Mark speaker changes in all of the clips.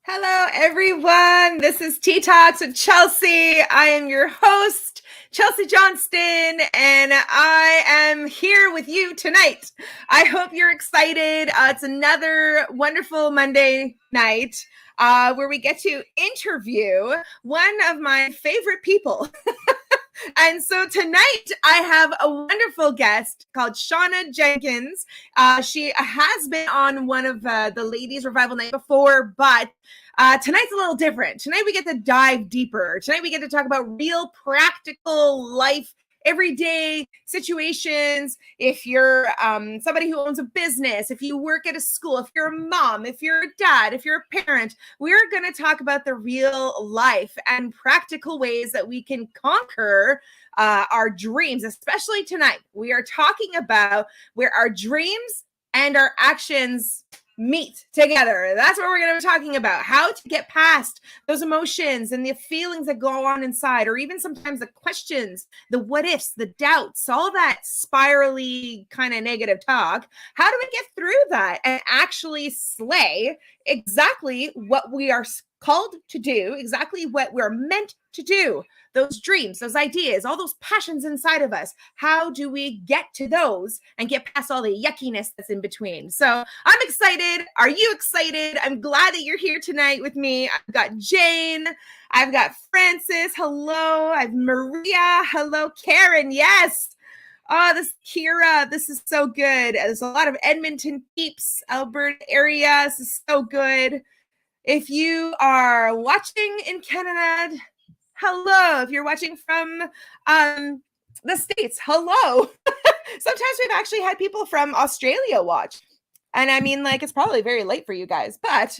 Speaker 1: Hello, everyone. This is Tea Talks with Chelsey. I am your host, Chelsey Johnston, and I am here with you tonight. I hope you're excited. It's another wonderful Monday night where we get to interview one of my favorite people. And so tonight I have a wonderful guest called Shauna Jenkins. She has been on one of the Ladies Revival Night before, but tonight's a little different. Tonight we get to dive deeper. Tonight we get to talk about real practical life, everyday situations. If you're somebody who owns a business, if you work at a school, if you're a mom, if you're a dad, if you're a parent, we're going to talk about the real life and practical ways that we can conquer our dreams, especially tonight. We are talking about where our dreams and our actions meet together. That's what we're going to be talking about. How to get past those emotions and the feelings that go on inside, or even sometimes the questions, the what ifs, the doubts, all that spirally kind of negative talk. How do we get through that and actually slay exactly what we are called to do, exactly what we're meant to do? Those dreams, those ideas, all those passions inside of us. How do we get to those and get past all the yuckiness that's in between? So I'm excited. Are you excited? I'm glad that you're here tonight with me. I've got Jane. I've got Francis. Hello. I've Maria. Hello, Karen. Yes. Oh, this Kira. This is so good. There's a lot of Edmonton peeps, Alberta area. This is so good. If you are watching in Canada, hello. If you're watching from the States, hello. Sometimes we've actually had people from Australia watch. And I mean, like, it's probably very late for you guys, but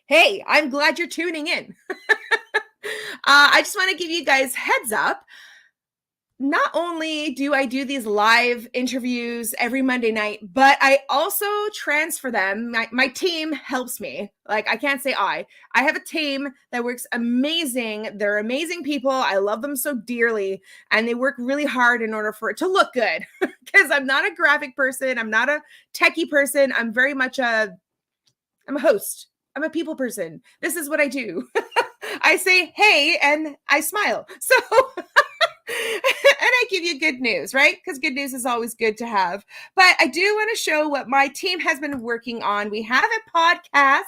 Speaker 1: hey, I'm glad you're tuning in. I just want to give you guys heads up. Not only do I do these live interviews every Monday night, but I also transfer them. My team helps me. Like, I can't say I have a team that works amazing. They're amazing people. I love them so dearly. And they work really hard in order for it to look good. Because I'm not a graphic person. I'm not a techie person. I'm very much I'm a host. I'm a people person. This is what I do. I say, hey, and I smile. So I give you good news, right? Because good news is always good to have. But I do want to show what my team has been working on. We have a podcast.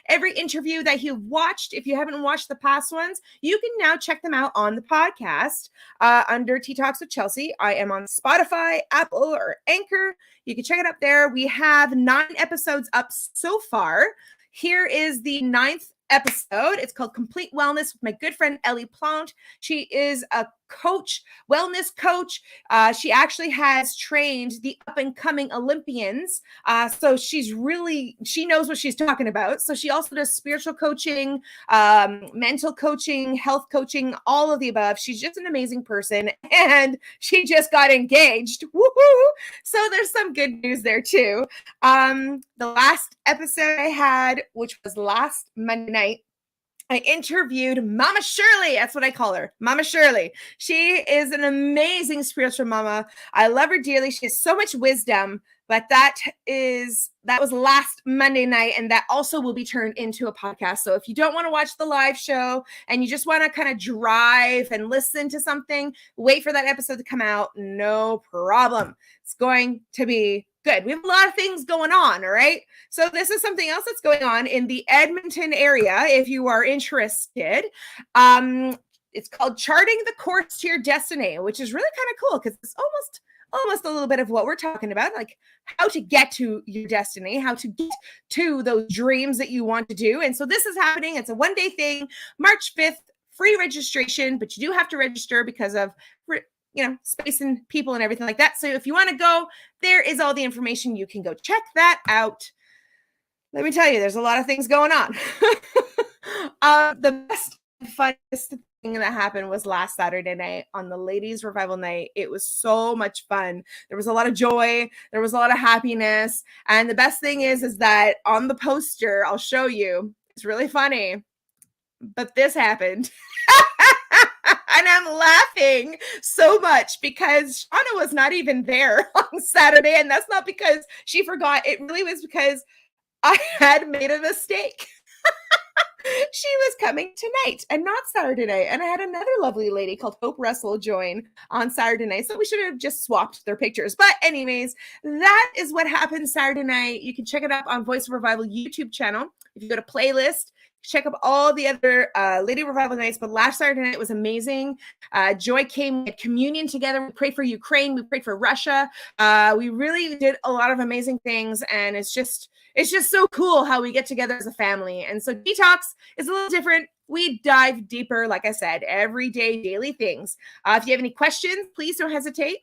Speaker 1: Every interview that you've watched, if you haven't watched the past ones, you can now check them out on the podcast under Tea Talks with Chelsey. I am on Spotify, Apple, or Anchor. You can check it up there. We have 9 episodes up so far. Here is the 9th episode. It's called Complete Wellness with my good friend Ellie Plant. She is a coach, wellness coach. She actually has trained the up and coming Olympians. So she knows what she's talking about. So she also does spiritual coaching, mental coaching, health coaching, all of the above. She's just an amazing person, and she just got engaged. Woohoo! So there's some good news there too. The last episode I had, which was last Monday night, I interviewed Mama Shirley. That's what I call her, Mama Shirley. She is an amazing spiritual mama. I love her dearly. She has so much wisdom, but that was last Monday night, and that also will be turned into a podcast. So if you don't want to watch the live show and you just want to kind of drive and listen to something, wait for that episode to come out. No problem. It's going to be good. We have a lot of things going on, all right? So this is something else that's going on in the Edmonton area, if you are interested. It's called Charting the Course to Your Destiny, which is really kind of cool because it's almost a little bit of what we're talking about, like how to get to your destiny, how to get to those dreams that you want to do. And so this is happening. It's a one-day thing, March 5th, free registration, but you do have to register because of space and people and everything like that. So if you want to go, there is all the information. You can go check that out. Let me tell you, there's a lot of things going on. The best, funnest thing that happened was last Saturday night on the Ladies Revival Night. It was so much fun. There was a lot of joy. There was a lot of happiness. And the best thing is that on the poster, I'll show you, it's really funny, but this happened. And I'm laughing so much because Shauna was not even there on Saturday. And that's not because she forgot. It really was because I had made a mistake. She was coming tonight and not Saturday night. And I had another lovely lady called Hope Russell join on Saturday night. So we should have just swapped their pictures. But anyways, that is what happened Saturday night. You can check it up on Voice of Revival YouTube channel. If you go to playlist, check up all the other Lady Revival nights. But last Saturday night was amazing. Joy came, we had communion together. We prayed for Ukraine. We prayed for Russia. We really did a lot of amazing things. And it's just so cool how we get together as a family. And so Detox is a little different. We dive deeper, like I said, every day, daily things. If you have any questions, please don't hesitate.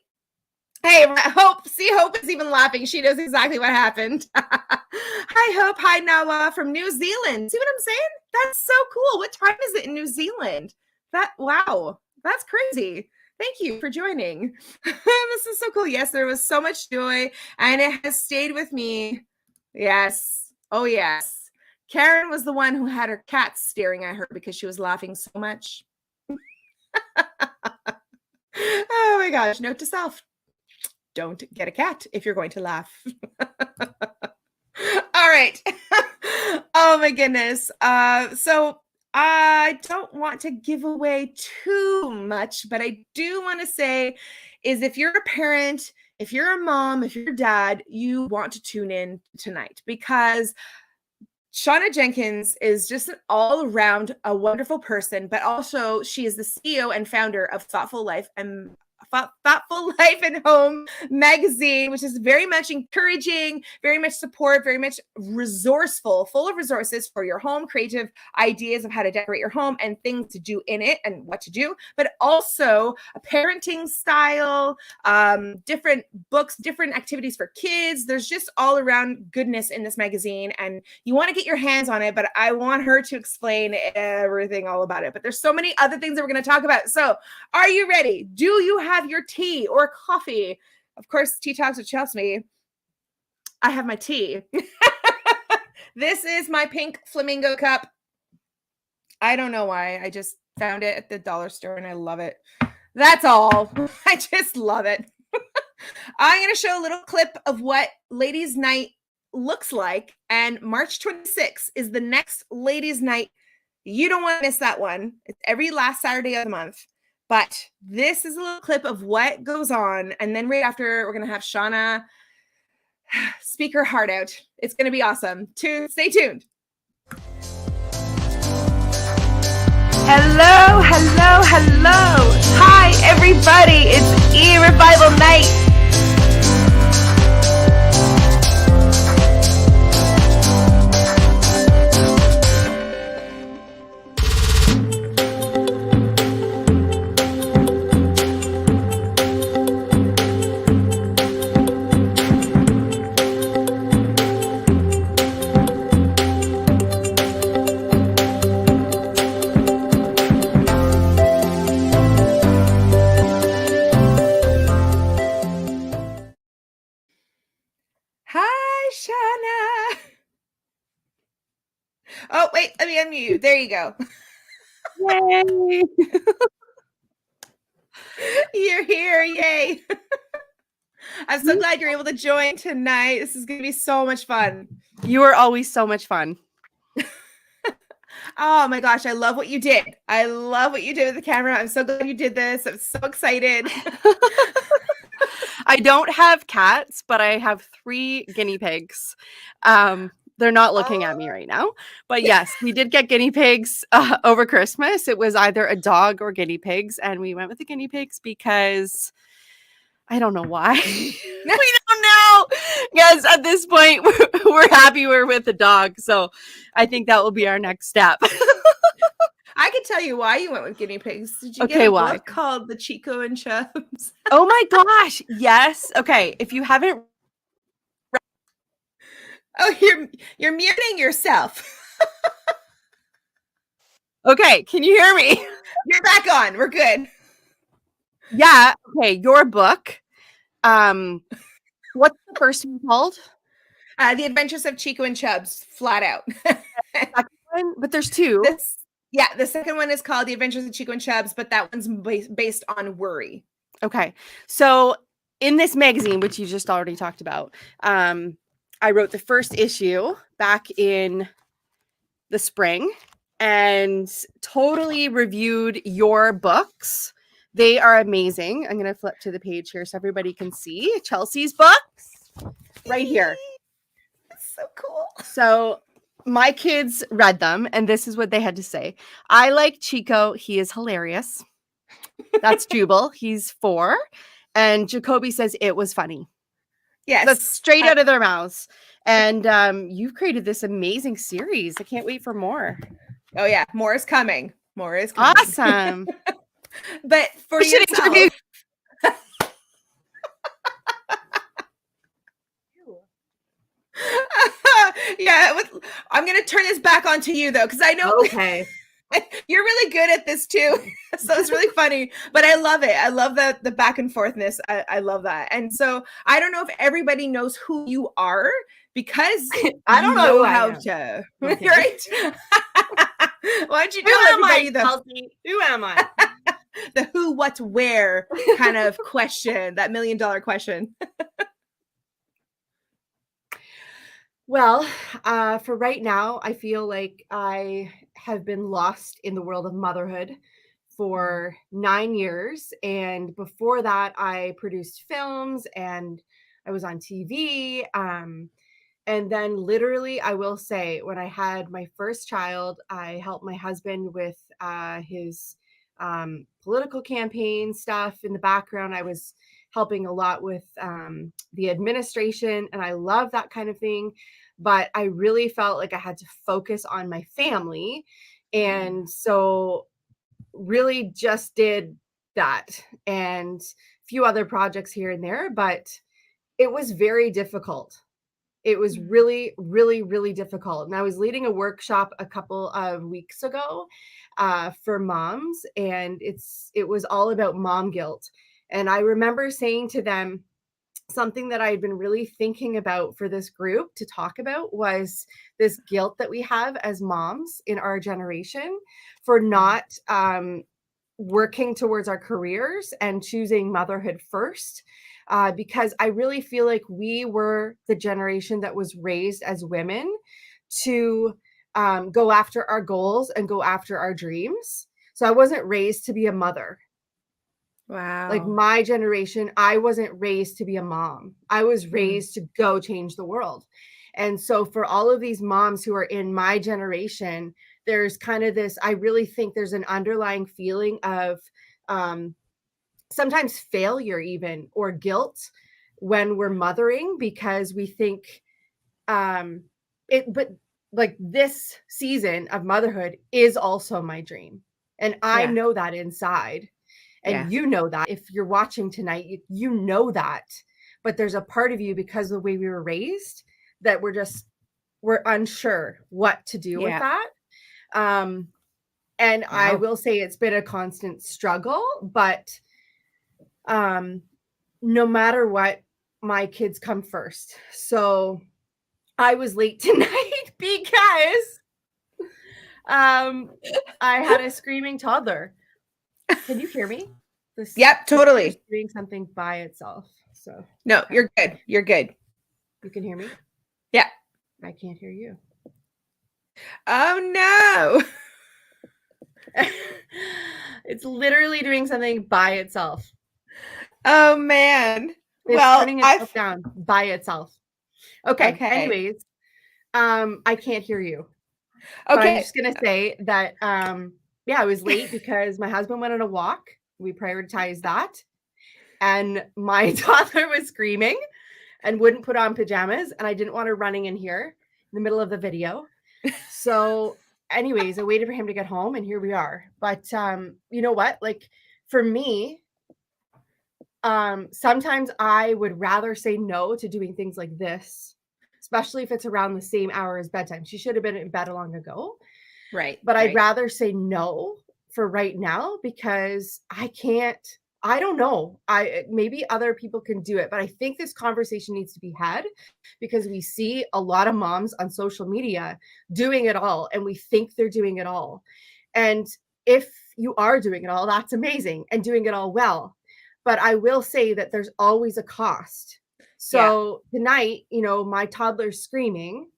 Speaker 1: Hey, Hope. See, Hope is even laughing. She knows exactly what happened. Hi, Hope. Hi, Noah from New Zealand. See what I'm saying? That's so cool. What time is it in New Zealand? Wow, that's crazy. Thank you for joining. This is so cool. Yes, there was so much joy, and it has stayed with me. Yes. Oh, yes. Karen was the one who had her cat staring at her because she was laughing so much. Oh, my gosh. Note to self. Don't get a cat if you're going to laugh. All right. Oh my goodness. So I don't want to give away too much, but I do want to say is if you're a parent, if you're a mom, if you're a dad, you want to tune in tonight because Shauna Jenkins is just an all-around a wonderful person, but also she is the CEO and founder of Thoughtful Life and Home magazine, which is very much encouraging, very much support, very much resourceful, full of resources for your home, creative ideas of how to decorate your home and things to do in it and what to do, but also a parenting style, different books, different activities for kids. There's just all around goodness in this magazine, and you want to get your hands on it, but I want her to explain everything all about it. But there's so many other things that we're going to talk about. So are you ready? Do you have your tea or coffee? Of course, Tea Talks with Chelsey. I have my tea. This is my pink flamingo cup. I don't know why. I just found it at the dollar store and I love it. That's all. I just love it. I'm going to show a little clip of what Ladies' Night looks like. And March 26th is the next Ladies' Night. You don't want to miss that one. It's every last Saturday of the month. But this is a little clip of what goes on. And then right after, we're going to have Shauna speak her heart out. It's going to be awesome. Stay tuned. Hello, hello, hello. Hi, everybody. It's E-Revival Night. Oh, wait, let me unmute you. There you go.
Speaker 2: Yay!
Speaker 1: You're here. Yay. I'm so glad you're able to join tonight. This is going to be so much fun.
Speaker 2: You are always so much fun.
Speaker 1: Oh my gosh, I love what you did. I love what you did with the camera. I'm so glad you did this. I'm so excited.
Speaker 2: I don't have cats, but I have 3 guinea pigs. They're not looking at me right now. But yes, we did get guinea pigs over Christmas. It was either a dog or guinea pigs. And we went with the guinea pigs because I don't know why. We don't know. Because at this point, we're happy we're with the dog. So I think that will be our next step.
Speaker 1: I could tell you why you went with guinea pigs. Did you get a book called The Chico and Chubs?
Speaker 2: Oh my gosh. Yes. Okay. If you haven't.
Speaker 1: Oh, you're muting yourself.
Speaker 2: Okay. Can you hear me?
Speaker 1: You're back on. We're good.
Speaker 2: Yeah. Okay. Your book. What's the first one called?
Speaker 1: The Adventures of Chico and Chubs, flat out.
Speaker 2: But there's 2.
Speaker 1: The second one is called The Adventures of Chico and Chubs, but that one's based on worry.
Speaker 2: Okay. So in this magazine, which you just already talked about, I wrote the first issue back in the spring and totally reviewed your books. They are amazing. I'm going to flip to the page here so everybody can see Chelsey's books right here.
Speaker 1: That's so cool.
Speaker 2: So my kids read them, and this is what they had to say. I like Chico. He is hilarious. That's Jubal. He's 4. And Jacoby says it was funny.
Speaker 1: Yes.
Speaker 2: That's straight out of their mouths. And you've created this amazing series. I can't wait for more.
Speaker 1: Oh, yeah. More is coming. More is coming.
Speaker 2: Awesome.
Speaker 1: But for
Speaker 2: we should interview.
Speaker 1: Yeah, I'm going to turn this back onto you, though, because I know you're really good at this, too. So it's really funny. But I love it. I love the back and forthness. I love that. And so I don't know if everybody knows who you are, because
Speaker 2: I don't know
Speaker 1: how to. Okay. Right? Why don't you tell everybody
Speaker 2: who am I?
Speaker 1: The who, what, where kind of question, that $1 million question.
Speaker 2: Well, for right now, I feel like I have been lost in the world of motherhood for 9 years. And before that, I produced films and I was on TV. And then literally, I will say, when I had my first child, I helped my husband with his political campaign stuff in the background. I was helping a lot with the administration, and I love that kind of thing. But I really felt like I had to focus on my family. And so really just did that and a few other projects here and there, but it was very difficult. It was really, really, really difficult. And I was leading a workshop a couple of weeks ago for moms, and it was all about mom guilt. And I remember saying to them, something that I had been really thinking about for this group to talk about was this guilt that we have as moms in our generation for not working towards our careers and choosing motherhood first. Because I really feel like we were the generation that was raised as women to go after our goals and go after our dreams. So I wasn't raised to be a mother. Like
Speaker 1: Wow.
Speaker 2: my generation, I wasn't raised to be a mom. I was raised to go change the world. And so for all of these moms who are in my generation, there's kind of this, I really think there's an underlying feeling of sometimes failure even, or guilt when we're mothering, because we think but like this season of motherhood is also my dream. And I
Speaker 1: Yeah.
Speaker 2: know that inside.
Speaker 1: Yeah.
Speaker 2: And you know that if you're watching tonight, you know that. But there's a part of you, because of the way we were raised, that we're unsure what to do with
Speaker 1: Yeah.
Speaker 2: that. And I
Speaker 1: Wow.
Speaker 2: will say it's been a constant struggle, but no matter what, my kids come first. So I was late tonight because I had a screaming toddler. Can you hear me?
Speaker 1: Yep, totally.
Speaker 2: It's doing something by itself. So
Speaker 1: No,
Speaker 2: okay.
Speaker 1: you're good. You're good.
Speaker 2: You can hear me?
Speaker 1: Yeah.
Speaker 2: I can't hear you.
Speaker 1: Oh no.
Speaker 2: It's literally doing something by itself.
Speaker 1: Oh man.
Speaker 2: It's turning itself down by itself. Okay. Anyways, I can't hear you. But I'm just gonna say that yeah, I was late because my husband went on a walk. We prioritized that. And my toddler was screaming and wouldn't put on pajamas. And I didn't want her running in here in the middle of the video. So anyways, I waited for him to get home and here we are. But you know what? Like for me, sometimes I would rather say no to doing things like this, especially if it's around the same hour as bedtime. She should have been in bed long ago.
Speaker 1: Right.
Speaker 2: But I'd rather say no for right now because I don't know. Maybe other people can do it, but I think this conversation needs to be had because we see a lot of moms on social media doing it all and we think they're doing it all. And if you are doing it all, that's amazing and doing it all well. But I will say that there's always a cost. So tonight, my toddler's screaming.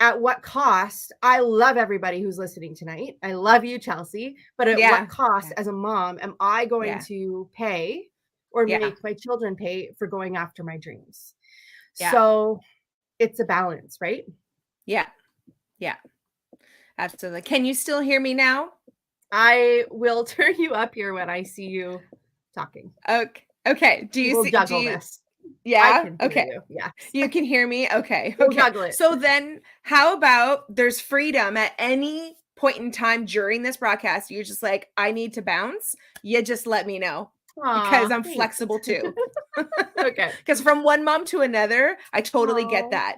Speaker 2: At what cost? I love everybody who's listening tonight. I love you, Chelsey. But at what cost as a mom am I going to pay or make my children pay for going after my dreams? So it's a balance, right?
Speaker 1: Yeah. Yeah. Absolutely. Can you still hear me now?
Speaker 2: I will turn you up here when I see you talking.
Speaker 1: Okay. Do you see
Speaker 2: this?
Speaker 1: Yeah. Okay.
Speaker 2: You. Yes.
Speaker 1: You can hear me. Okay.
Speaker 2: We'll
Speaker 1: Okay.
Speaker 2: juggle it.
Speaker 1: So then how about there's freedom at any point in time during this broadcast. You're just like, I need to bounce. You just let me know. Because I'm flexible too.
Speaker 2: Okay.
Speaker 1: Because from one mom to another, I totally get that.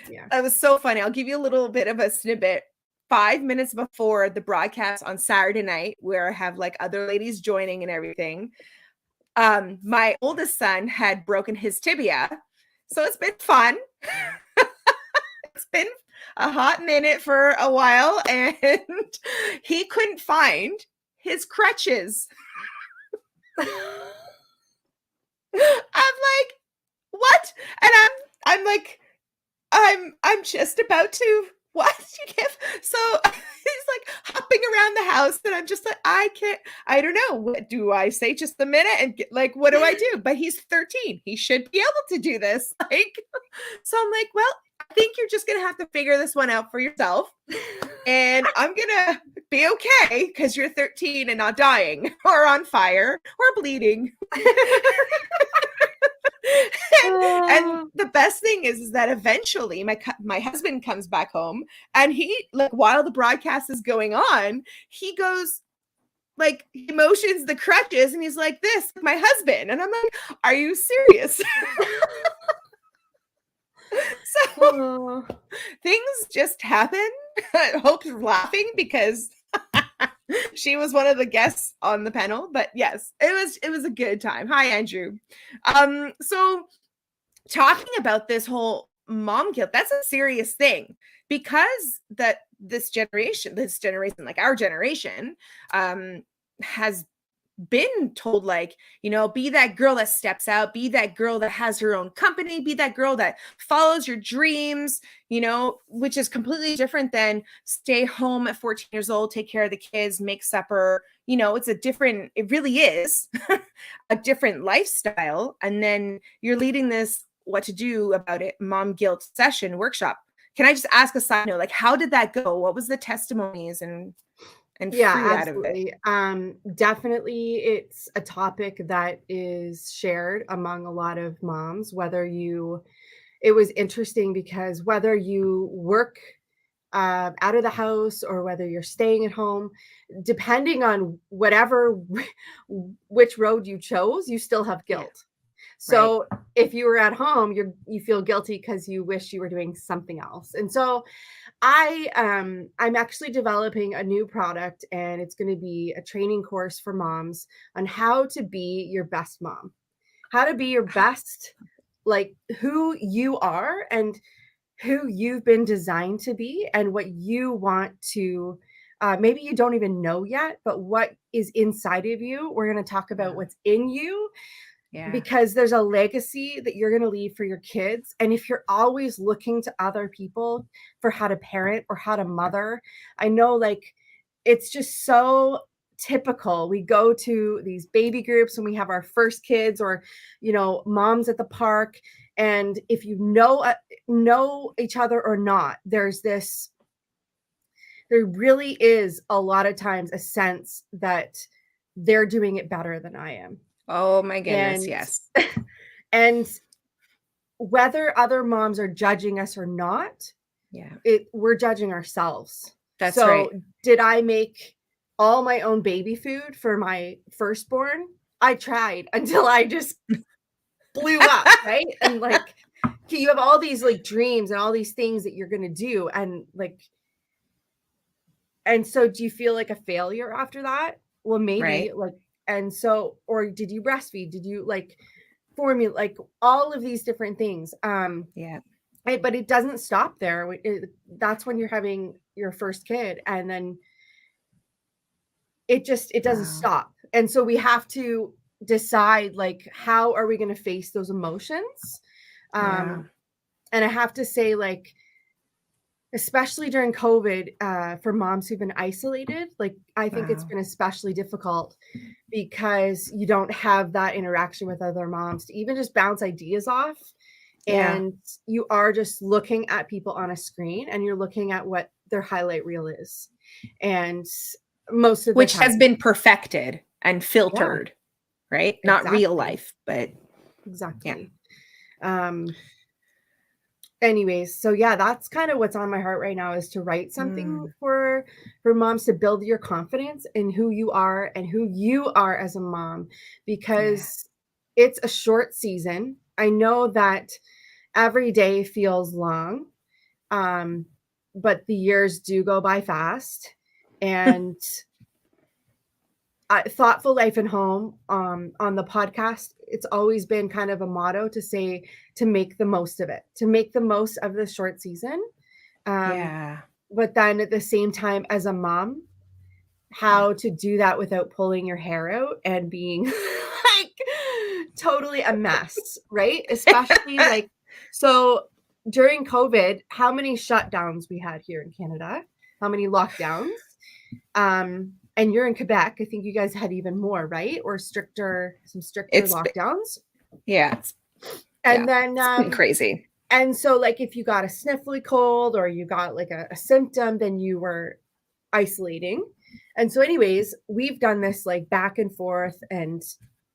Speaker 2: Yeah.
Speaker 1: It was so funny. I'll give you a little bit of a snippet. 5 minutes before the broadcast on Saturday night, where I have like other ladies joining and everything, my oldest son had broken his tibia. So it's been fun. It's been a hot minute for a while, and he couldn't find his crutches. I'm like, what? And I'm like, I'm just about to what you give. So he's like hopping around the house, and I'm just like, I don't know. What do I say? Just a minute, and like, what do I do? But he's 13. He should be able to do this. Like, so I'm like, well, I think you're just gonna have to figure this one out for yourself. And I'm gonna be okay because you're 13 and not dying or on fire or bleeding. And the best thing is that eventually my husband comes back home, and he, like, while the broadcast is going on, he goes, like, he motions the crutches and he's like, this, my husband. And I'm like, are you serious? So things just happen. Hope's laughing because she was one of the guests on the panel, but yes, it was a good time. Hi, Andrew. So talking about this whole mom guilt, that's a serious thing because this generation, like our generation, has been told, like, be that girl that steps out, be that girl that has her own company, be that girl that follows your dreams, which is completely different than stay home at 14 years old, take care of the kids, make supper. It really is a different lifestyle. And then you're leading this what to do about it mom guilt session workshop. Can I just ask a side note, like, how did that go? What was the testimonies and
Speaker 2: Yeah,
Speaker 1: fruit out of it?
Speaker 2: absolutely. Definitely, it's a topic that is shared among a lot of moms, it was interesting because whether you work out of the house or whether you're staying at home, depending on which road you chose, you still have
Speaker 1: Yeah,
Speaker 2: guilt.
Speaker 1: right.
Speaker 2: So if you were at home, you feel guilty because you wish you were doing something else. And so I'm actually developing a new product, and it's going to be a training course for moms on how to be your best mom, how to be your best, like who you are and who you've been designed to be and what you want to maybe you don't even know yet, but what is inside of you. We're going to talk about
Speaker 1: Wow.
Speaker 2: what's in you
Speaker 1: Yeah.
Speaker 2: because there's a legacy that you're going to leave for your kids. And if you're always looking to other people for how to parent or how to mother, I know, like, it's just so typical. We go to these baby groups when we have our first kids, or moms at the park, and if you know each other or not, there really is a lot of times a sense that they're doing it better than I am.
Speaker 1: Oh my goodness,
Speaker 2: And
Speaker 1: yes.
Speaker 2: and whether other moms are judging us or not,
Speaker 1: Yeah,
Speaker 2: we're judging ourselves.
Speaker 1: that's
Speaker 2: So
Speaker 1: right.
Speaker 2: did I make all my own baby food for my firstborn? I tried until I just blew up, right? And like, you have all these like dreams and all these things that you're going to do. And so do you feel like a failure after that? Well, maybe,
Speaker 1: Right.
Speaker 2: like, and so, or did you breastfeed? Did you like formula, like all of these different things?
Speaker 1: Yeah.
Speaker 2: But it doesn't stop there. That's when you're having your first kid, and then it doesn't
Speaker 1: Wow.
Speaker 2: stop. And so we have to decide, like, how are we going to face those emotions?
Speaker 1: Yeah.
Speaker 2: Um, and I have to say, like, especially during COVID, for moms who've been isolated, like, I think it's
Speaker 1: Wow.
Speaker 2: been especially difficult because you don't have that interaction with other moms to even just bounce ideas off.
Speaker 1: Yeah.
Speaker 2: And you are just looking at people on a screen, and you're looking at what their highlight reel is. And most of the
Speaker 1: Which has
Speaker 2: time,
Speaker 1: been perfected and
Speaker 2: yeah,
Speaker 1: filtered, right? Not real
Speaker 2: exactly.
Speaker 1: life, but yeah.
Speaker 2: Exactly. Um, Anyways, so yeah, that's kind of what's on my heart right now, is to write something
Speaker 1: Mm,
Speaker 2: for moms to build your confidence in who you are and who you are as a mom,
Speaker 1: yeah.
Speaker 2: because it's a short season. I know that every day feels long, um, but the years do go by fast. And thoughtful life and home, on the podcast, it's always been kind of a motto to say, to make the most of it, to make the most of the short season. um,
Speaker 1: Yeah.
Speaker 2: but then at the same time, as a mom, how to do that without pulling your hair out and being like totally a mess, right? Especially like, so during COVID, how many shutdowns we had here in Canada, how many lockdowns. And you're in Quebec. I think you guys had even more, right? Or some stricter
Speaker 1: It's
Speaker 2: lockdowns.
Speaker 1: yeah,
Speaker 2: And then
Speaker 1: it's been crazy.
Speaker 2: and so, like, if you got a sniffly cold or you got like a symptom, then you were isolating. And so, anyways, we've done this like back and forth. And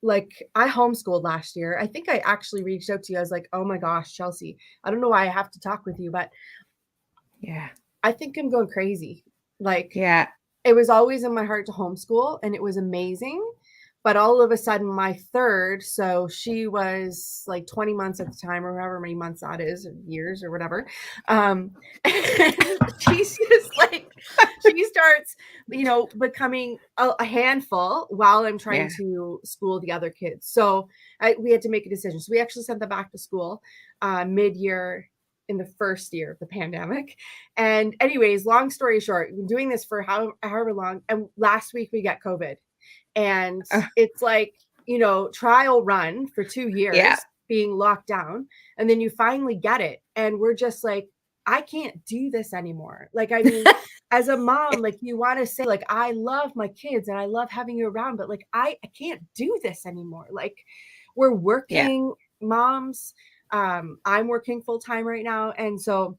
Speaker 2: like, I homeschooled last year. I think I actually reached out to you. I was like, oh my gosh, Chelsey, I don't know why I have to talk with you, but
Speaker 1: Yeah.
Speaker 2: I think I'm going crazy. Like,
Speaker 1: Yeah.
Speaker 2: it was always in my heart to homeschool, and it was amazing. But all of a sudden, my third, so she was like 20 months at the time, or however many months that is, or years or whatever. She's just like, she starts, becoming a handful while I'm trying
Speaker 1: Yeah.
Speaker 2: to school the other kids. So we had to make a decision. So we actually sent them back to school mid-year, in the first year of the pandemic. And anyways, long story short, we've been doing this for however long. And last week we got COVID. And it's like, trial run for 2 years being locked down. And then you finally get it. And we're just like, I can't do this anymore. Like, I mean, as a mom, like you want to say like, I love my kids and I love having you around, but like, I can't do this anymore. Like we're working moms. I'm working full time right now. And so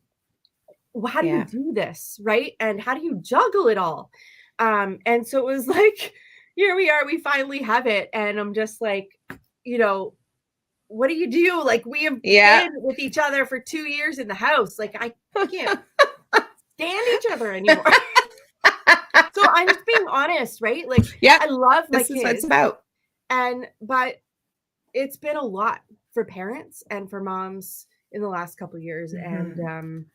Speaker 2: how do you do this? Right. And how do you juggle it all? And so it was like, here we are, we finally have it. And I'm just like, what do you do? Like we have been with each other for 2 years in the house. Like I can't stand each other anymore. So I'm just being honest, right? Like I love my kids.
Speaker 1: This is what it's about.
Speaker 2: But it's been a lot for parents and for moms in the last couple of years. Mm-hmm. And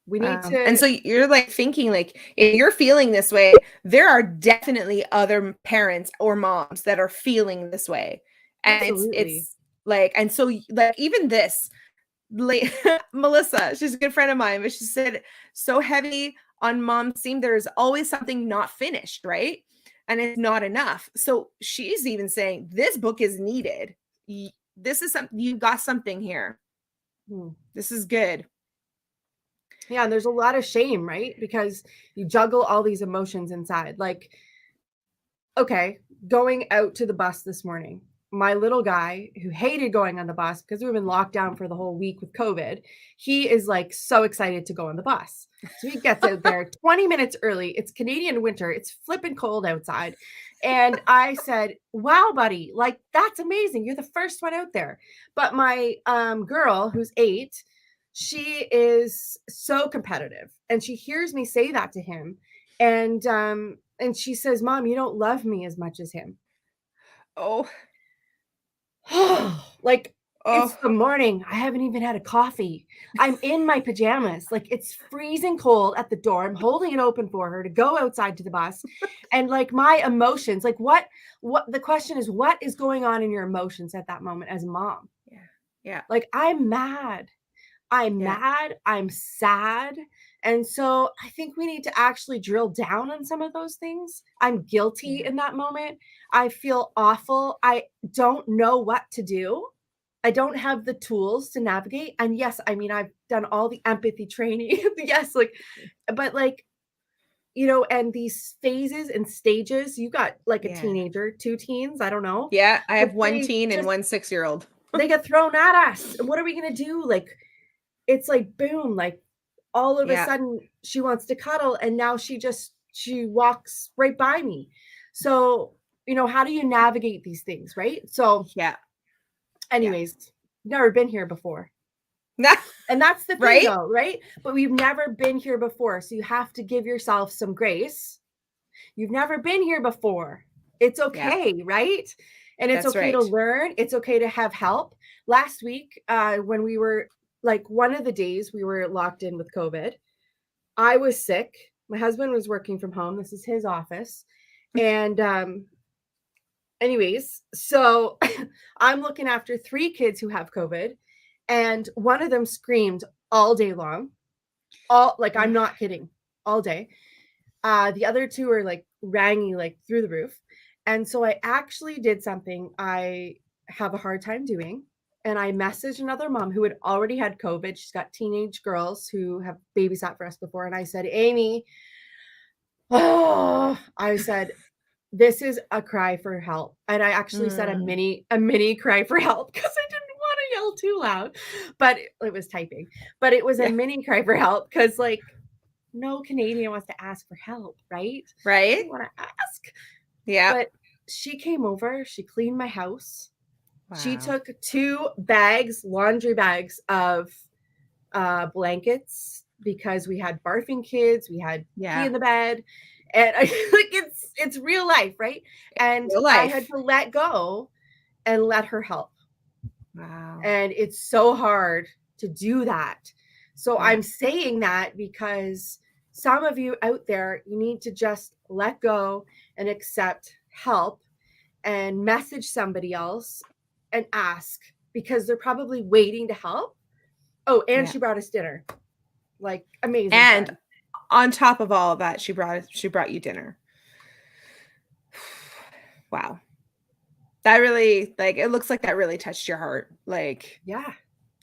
Speaker 2: we need to.
Speaker 1: And so you're like thinking like, if you're feeling this way, there are definitely other parents or moms that are feeling this way. And it's like, and so like even this, like Melissa, she's a good friend of mine, but she said so heavy on mom's team, there's always something not finished, right? And it's not enough. So she's even saying this book is needed. This is something, you got something here. This is good.
Speaker 2: Yeah, and there's a lot of shame, right? Because you juggle all these emotions inside. Like, okay, going out to the bus this morning, my little guy who hated going on the bus because we've been locked down for the whole week with COVID, he is like so excited to go on the bus. So he gets out there 20 minutes early. It's Canadian winter. It's flipping cold outside. And I said, wow, buddy, like that's amazing. You're the first one out there. But my girl who's 8, she is so competitive and she hears me say that to him. And she says, Mom, you don't love me as much as him. It's the morning. I haven't even had a coffee. I'm in my pajamas. Like it's freezing cold at the door. I'm holding it open for her to go outside to the bus. And like my emotions, like what the question is, what is going on in your emotions at that moment as a mom?
Speaker 1: Yeah.
Speaker 2: Like I'm mad. I'm mad. I'm sad. And so I think we need to actually drill down on some of those things. I'm guilty in that moment. I feel awful. I don't know what to do. I don't have the tools to navigate. And yes, I mean, I've done all the empathy training. Yes, but and these phases and stages, you got like a teenager, 2 teens, I don't know.
Speaker 1: Yeah, I have 1 teen and 1 6-year-old.
Speaker 2: They get thrown at us. And what are we going to do? Like, it's like, boom, like all of a sudden she wants to cuddle. And now she walks right by me. So, how do you navigate these things? Right. So, anyways, never been here before. And that's the thing though, right? But we've never been here before. So you have to give yourself some grace. You've never been here before. It's okay, right? And it's okay to learn. It's okay to have help. Last week, when we were like one of the days we were locked in with COVID, I was sick. My husband was working from home. This is his office. And anyways, so I'm looking after 3 kids who have COVID. And one of them screamed all day long. I'm not kidding, all day. The other 2 are like ranging like through the roof. And so I actually did something I have a hard time doing. And I messaged another mom who had already had COVID. She's got teenage girls who have babysat for us before. And I said, Amy, I said, this is a cry for help. And I actually said a mini cry for help because I didn't want to yell too loud, but it was typing. But it was a mini cry for help because like no Canadian wants to ask for help, right?
Speaker 1: Right.
Speaker 2: I want to ask.
Speaker 1: Yeah.
Speaker 2: But she came over. She cleaned my house.
Speaker 1: Wow.
Speaker 2: She took 2 laundry bags of blankets because we had barfing kids. We had pee in the bed. And I like it's real life, right? And I had to let go and let her help.
Speaker 1: Wow.
Speaker 2: And it's so hard to do that. So I'm saying that because some of you out there, you need to just let go and accept help and message somebody else and ask because they're probably waiting to help. Oh, and she brought us dinner. Like amazing.
Speaker 1: And
Speaker 2: fun.
Speaker 1: On top of all of that, she brought you dinner. Wow. That really, like, it looks like that really touched your heart. Like,
Speaker 2: Yeah.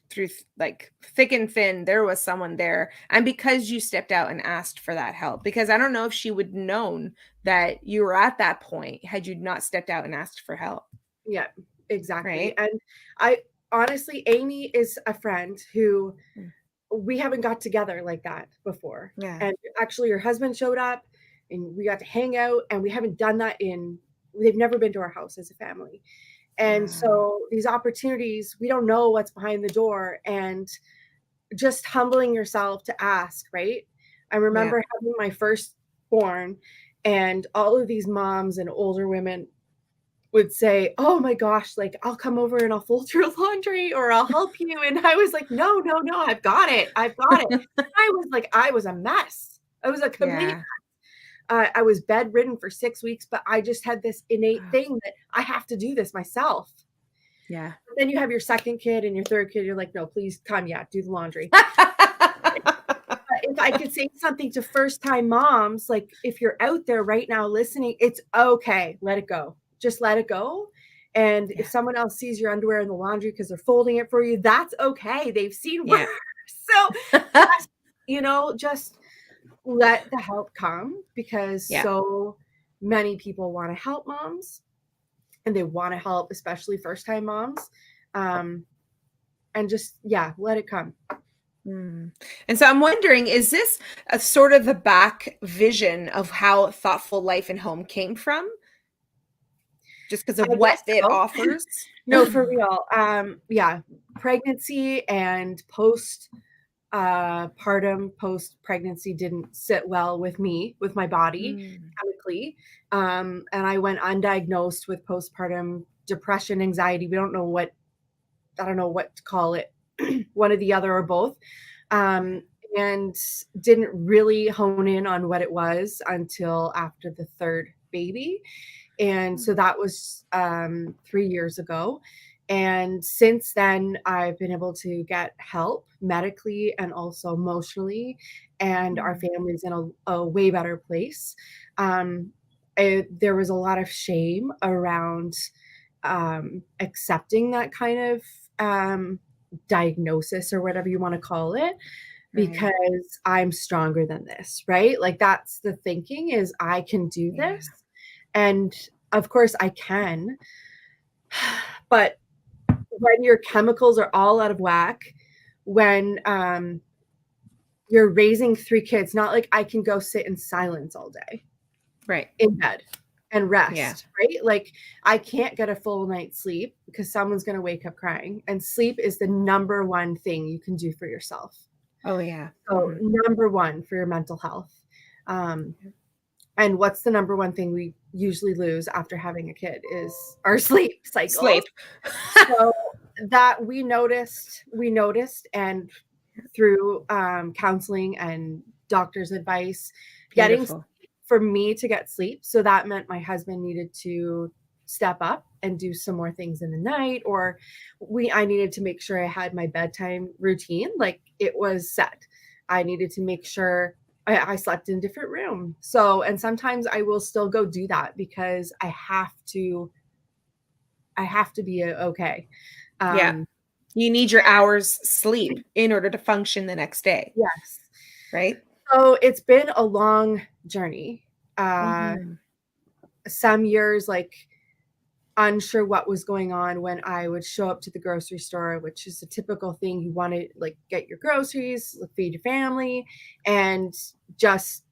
Speaker 1: through like thick and thin, there was someone there. And because you stepped out and asked for that help, because I don't know if she would known that you were at that point had you not stepped out and asked for help.
Speaker 2: Yeah, exactly.
Speaker 1: Right.
Speaker 2: And I honestly, Amy is a friend who
Speaker 1: Mm.
Speaker 2: we haven't got together like that before.
Speaker 1: Yeah.
Speaker 2: And actually, her husband showed up and we got to hang out, and we haven't done that they've never been to our house as a family. And
Speaker 1: Wow.
Speaker 2: so these opportunities, we don't know what's behind the door, and just humbling yourself to ask, right? I
Speaker 1: Yeah.
Speaker 2: remember having my firstborn, and all of these moms and older women would say, "Oh my gosh, like, I'll come over and I'll fold your laundry or I'll help you." And I was like, "No, no, no, I've got it. I've got it." I was a mess. I was a complete
Speaker 1: Yeah.
Speaker 2: I was bedridden for 6 weeks, but I just had this innate
Speaker 1: Wow.
Speaker 2: thing that I have to do this myself.
Speaker 1: Yeah.
Speaker 2: But then you have your second kid and your third kid, you're like, "No, please come, yeah, do the laundry." But if I could say something to first-time moms, like, if you're out there right now listening, it's okay. Let it go. Just let it go. And if
Speaker 1: Yeah.
Speaker 2: someone else sees your underwear in the laundry because they're folding it for you, that's okay. They've seen worse.
Speaker 1: Yeah.
Speaker 2: So, just, just let the help come, because
Speaker 1: Yeah.
Speaker 2: so many people want to help moms, and they want to help, especially first-time moms. And just, yeah, let it come.
Speaker 1: Mm. And so I'm wondering, is this a sort of the back vision of how Thoughtful Life and Home came from? Just because of
Speaker 2: I
Speaker 1: what
Speaker 2: guess
Speaker 1: it
Speaker 2: so.
Speaker 1: offers?
Speaker 2: No, for real. Yeah, pregnancy and post pregnancy didn't sit well with me, with my body
Speaker 1: Mm.
Speaker 2: chemically. And I went undiagnosed with postpartum depression, anxiety. I don't know what to call it, one or the other or both. Um, and didn't really hone in on what it was until after the third baby. And so that was 3 years ago. And since then, I've been able to get help medically and also emotionally, and our
Speaker 1: Mm.
Speaker 2: family's in a way better place. There was a lot of shame around accepting that kind of diagnosis, or whatever you want to call it,
Speaker 1: Right.
Speaker 2: because I'm stronger than this, right? Like, that's the thinking, is I can do
Speaker 1: Yeah.
Speaker 2: this. And of course I can, but when your chemicals are all out of whack, when you're raising 3 kids, not like I can go sit in silence all day
Speaker 1: Right.
Speaker 2: in bed and
Speaker 1: Yeah.
Speaker 2: rest, right? Like, I can't get a full night's sleep because someone's going to wake up crying. And sleep is the number one thing you can do for yourself.
Speaker 1: Oh, yeah.
Speaker 2: So,
Speaker 1: Mhm.
Speaker 2: number one for your mental health. Um, and what's the number one thing we usually lose after having a kid is our sleep cycles.
Speaker 1: Sleep.
Speaker 2: So that we noticed, and through counseling and doctor's advice, getting
Speaker 1: Beautiful.
Speaker 2: for me to get sleep. So that meant my husband needed to step up and do some more things in the night, or I needed to make sure I had my bedtime routine, like, it was set. I needed to make sure I slept in a different room. So, and sometimes I will still go do that because I have to be okay.
Speaker 1: Yeah.
Speaker 2: Um,
Speaker 1: You need your hours sleep in order to function the next day,
Speaker 2: yes.
Speaker 1: right?
Speaker 2: So it's been a long journey. Uh,
Speaker 1: Mhm.
Speaker 2: some years, like, unsure what was going on when I would show up to the grocery store, which is a typical thing. You want to, like, get your groceries, feed your family, and just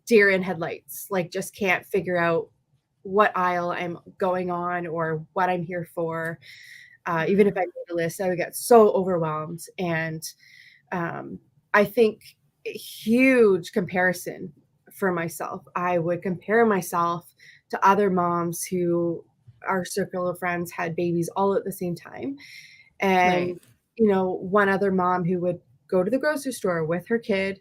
Speaker 2: deer in headlights, like, just can't figure out what aisle I'm going on or what I'm here for. Even if I
Speaker 1: Mhm.
Speaker 2: made a list, I would get so overwhelmed. And um, I think a huge comparison for myself. I would compare myself to other moms who our circle of friends had babies all at the same time.
Speaker 1: Right.
Speaker 2: And, one other mom who would go to the grocery store with her kid,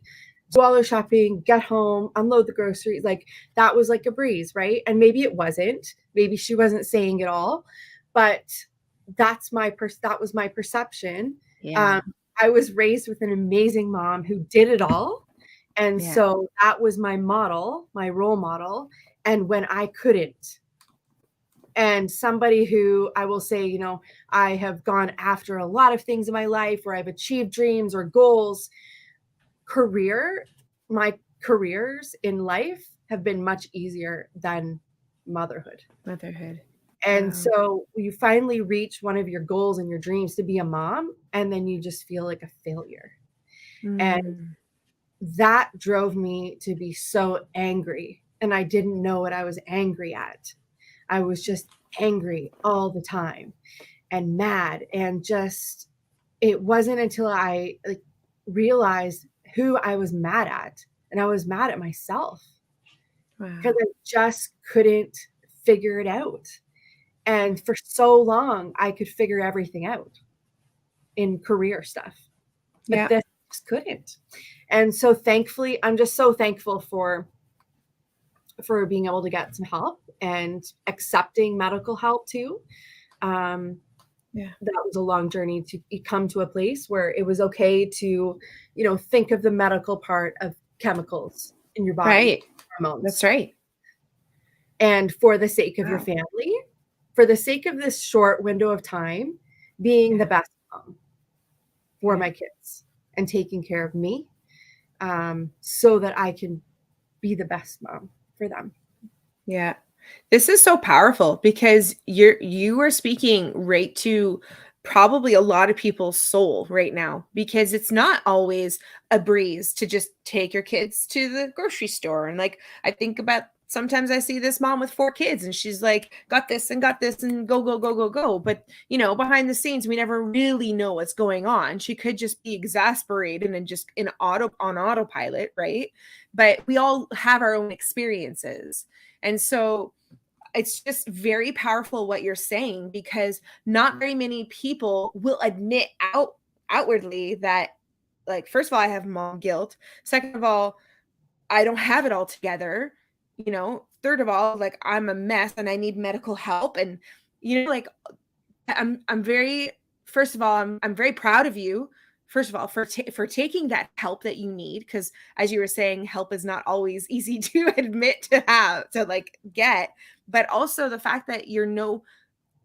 Speaker 2: do all her shopping, get home, unload the groceries. Like, that was like a breeze, right? And maybe it wasn't. Maybe she wasn't saying it all, but that was my perception.
Speaker 1: Yeah.
Speaker 2: Um, I was raised with an amazing mom who did it all. And
Speaker 1: Yeah.
Speaker 2: so that was my model, my role model. And when I couldn't, And somebody who I will say, you know, I have gone after a lot of things in my life where I've achieved dreams or goals. My careers in life have been much easier than motherhood.
Speaker 1: Motherhood.
Speaker 2: And
Speaker 1: Wow.
Speaker 2: so you finally reach one of your goals and your dreams to be a mom, and then you just feel like a failure. And that drove me to be so angry. And I didn't know what I was angry at. I was just angry all the time and mad. And just, it wasn't until I realized who I was mad at. And I was mad at myself because I just couldn't figure it out. And for so long, I could figure everything out in career stuff, but this just couldn't. And so thankfully, I'm just so thankful for being able to get some help and accepting medical help too. That was a long journey to come to a place where it was okay to, you know, think of the medical part of chemicals in your body.
Speaker 1: Right.
Speaker 2: Hormones.
Speaker 1: That's right.
Speaker 2: And for the sake of your family, for the sake of this short window of time, being the best mom for my kids and taking care of me, so that I can be the best mom for them.
Speaker 1: Yeah. This is so powerful because you are speaking right to probably a lot of people's soul right now, because it's not always a breeze to just take your kids to the grocery store. And like, I think about, sometimes I see this mom with 4 kids and she's like, got this and go, go, go, go, go. But, you know, behind the scenes, we never really know what's going on. She could just be exasperated and just on autopilot, right? But we all have our own experiences. And so it's just very powerful what you're saying, because not very many people will admit outwardly that, like, first of all, I have mom guilt. Second of all, I don't have it all together. You know, third of all, like, I'm a mess and I need medical help. And, you know, like, I'm very, first of all, I'm very proud of you. First of all, for taking that help that you need, because as you were saying, help is not always easy to admit to like get, but also the fact that you know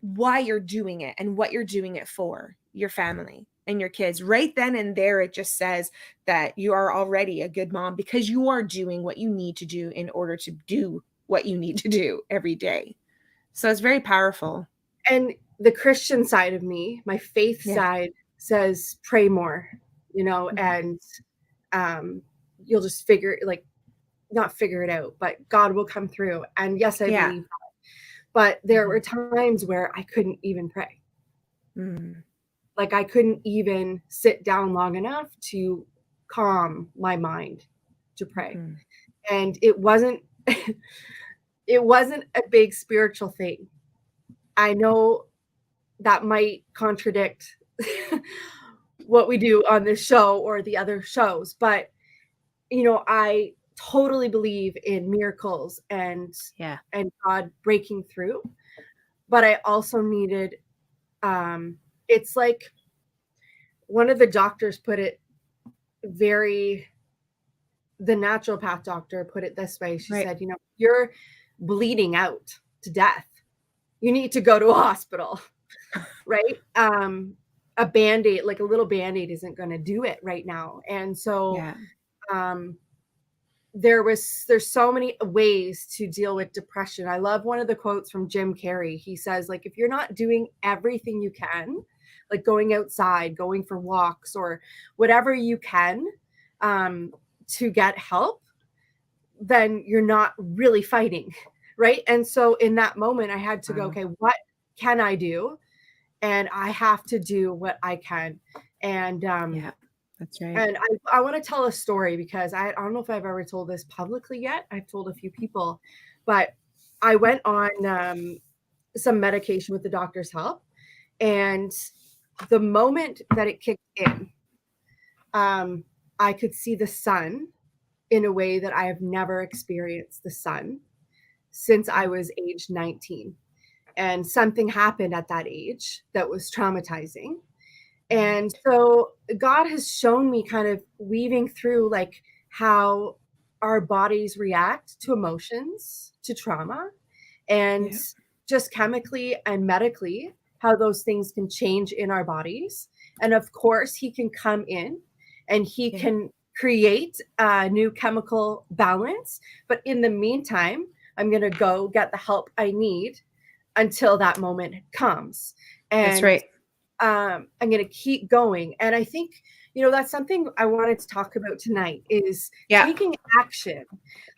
Speaker 1: why you're doing it and what you're doing it for, your family and your kids. Right then and there, it just says that you are already a good mom because you are doing what you need to do in order to do what you need to do every day. So it's very powerful.
Speaker 2: And the Christian side of me, my faith side, says pray more, you know, and you'll just not figure it out, but God will come through. And yes, I believe that. But there were times where I couldn't even pray. Like, I couldn't even sit down long enough to calm my mind to pray. And it wasn't a big spiritual thing. I know that might contradict what we do on this show or the other shows, but, you know, I totally believe in miracles and God breaking through. But I also needed, it's like one of the doctors put it the naturopath doctor put it this way. She said, you know, you're bleeding out to death. You need to go to a hospital, right? A Band-Aid, like a little Band-Aid, isn't going to do it right now. And so there's so many ways to deal with depression. I love one of the quotes from Jim Carrey. He says, like, if you're not doing everything you can, like going outside, going for walks, or whatever you can to get help, then you're not really fighting, right? And so in that moment, I had to go, okay, what can I do? And I have to do what I can. And
Speaker 1: that's right.
Speaker 2: And I want to tell a story, because I don't know if I've ever told this publicly yet. I've told a few people, but I went on some medication with the doctor's help. And the moment that it kicked in, I could see the sun in a way that I have never experienced the sun since I was age 19. And something happened at that age that was traumatizing. And so God has shown me, kind of weaving through, like, how our bodies react to emotions, to trauma, and just chemically and medically, how those things can change in our bodies. And of course, he can come in and he can create a new chemical balance. But in the meantime, I'm going to go get the help I need until that moment comes. And
Speaker 1: that's right.
Speaker 2: I'm going to keep going. And I think, you know, that's something I wanted to talk about tonight is taking action.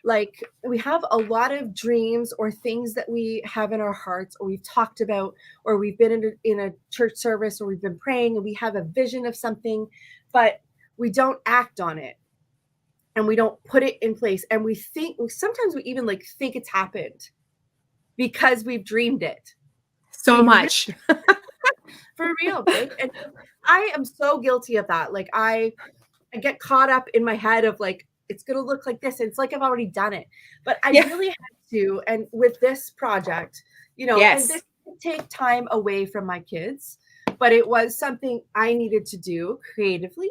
Speaker 2: Like, we have a lot of dreams or things that we have in our hearts, or we've talked about, or we've been in a church service, or we've been praying and we have a vision of something, but we don't act on it and we don't put it in place. And we think, sometimes we even like think it's happened because we've dreamed it
Speaker 1: so much.
Speaker 2: For real, babe. And I am so guilty of that. Like, I get caught up in my head of like, it's going to look like this. And it's like I've already done it. But I really had to. And with this project, you know, and this would take time away from my kids, but it was something I needed to do creatively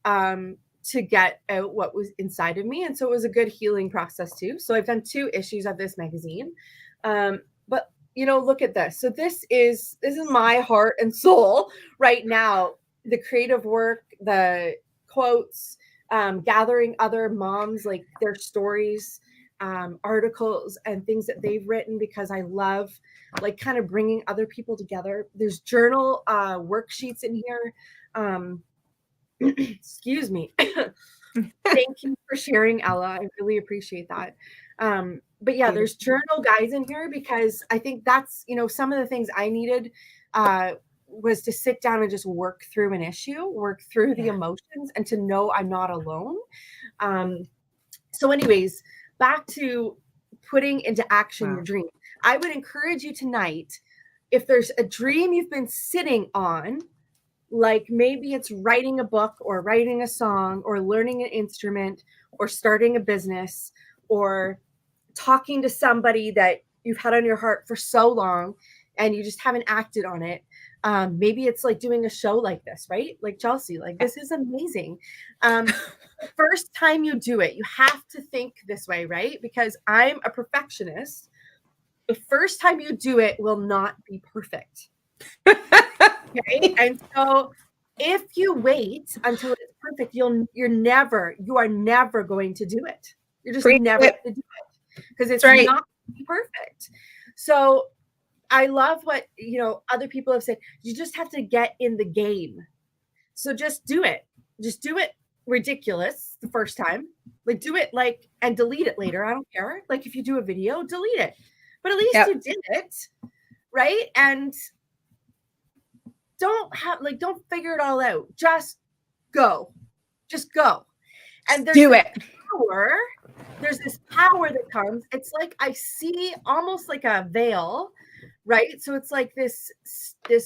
Speaker 2: to get out what was inside of me. And so it was a good healing process too. So I've done 2 issues of this magazine. But you know, look at this. So this is my heart and soul right now. The creative work, the quotes, gathering other moms, like their stories, articles and things that they've written, because I love like kind of bringing other people together. There's journal worksheets in here. Excuse me. Thank you for sharing, Ella. I really appreciate that. But yeah, there's journal guides in here, because I think that's, you know, some of the things I needed was to sit down and just work through an issue, work through the emotions, and to know I'm not alone. So anyways, back to putting into action your dream. I would encourage you tonight, if there's a dream you've been sitting on, like maybe it's writing a book or writing a song or learning an instrument or starting a business or talking to somebody that you've had on your heart for so long and you just haven't acted on it. Maybe it's like doing a show like this, right? Like Chelsey, like this is amazing. First time you do it, you have to think this way, right? Because I'm a perfectionist. The first time you do it will not be perfect. Okay. And so if you wait until it's perfect, you are never going to do it. You're just never going to do it because it's not going to be perfect. So I love what, you know, other people have said. You just have to get in the game. So just do it. Just do it ridiculous the first time. Like do it like and delete it later. I don't care. Like if you do a video, delete it. But at least you did it. Right? And don't figure it all out. Just go. Just go. And there's power. There's this power that comes. It's like I see almost like a veil, right? So it's like this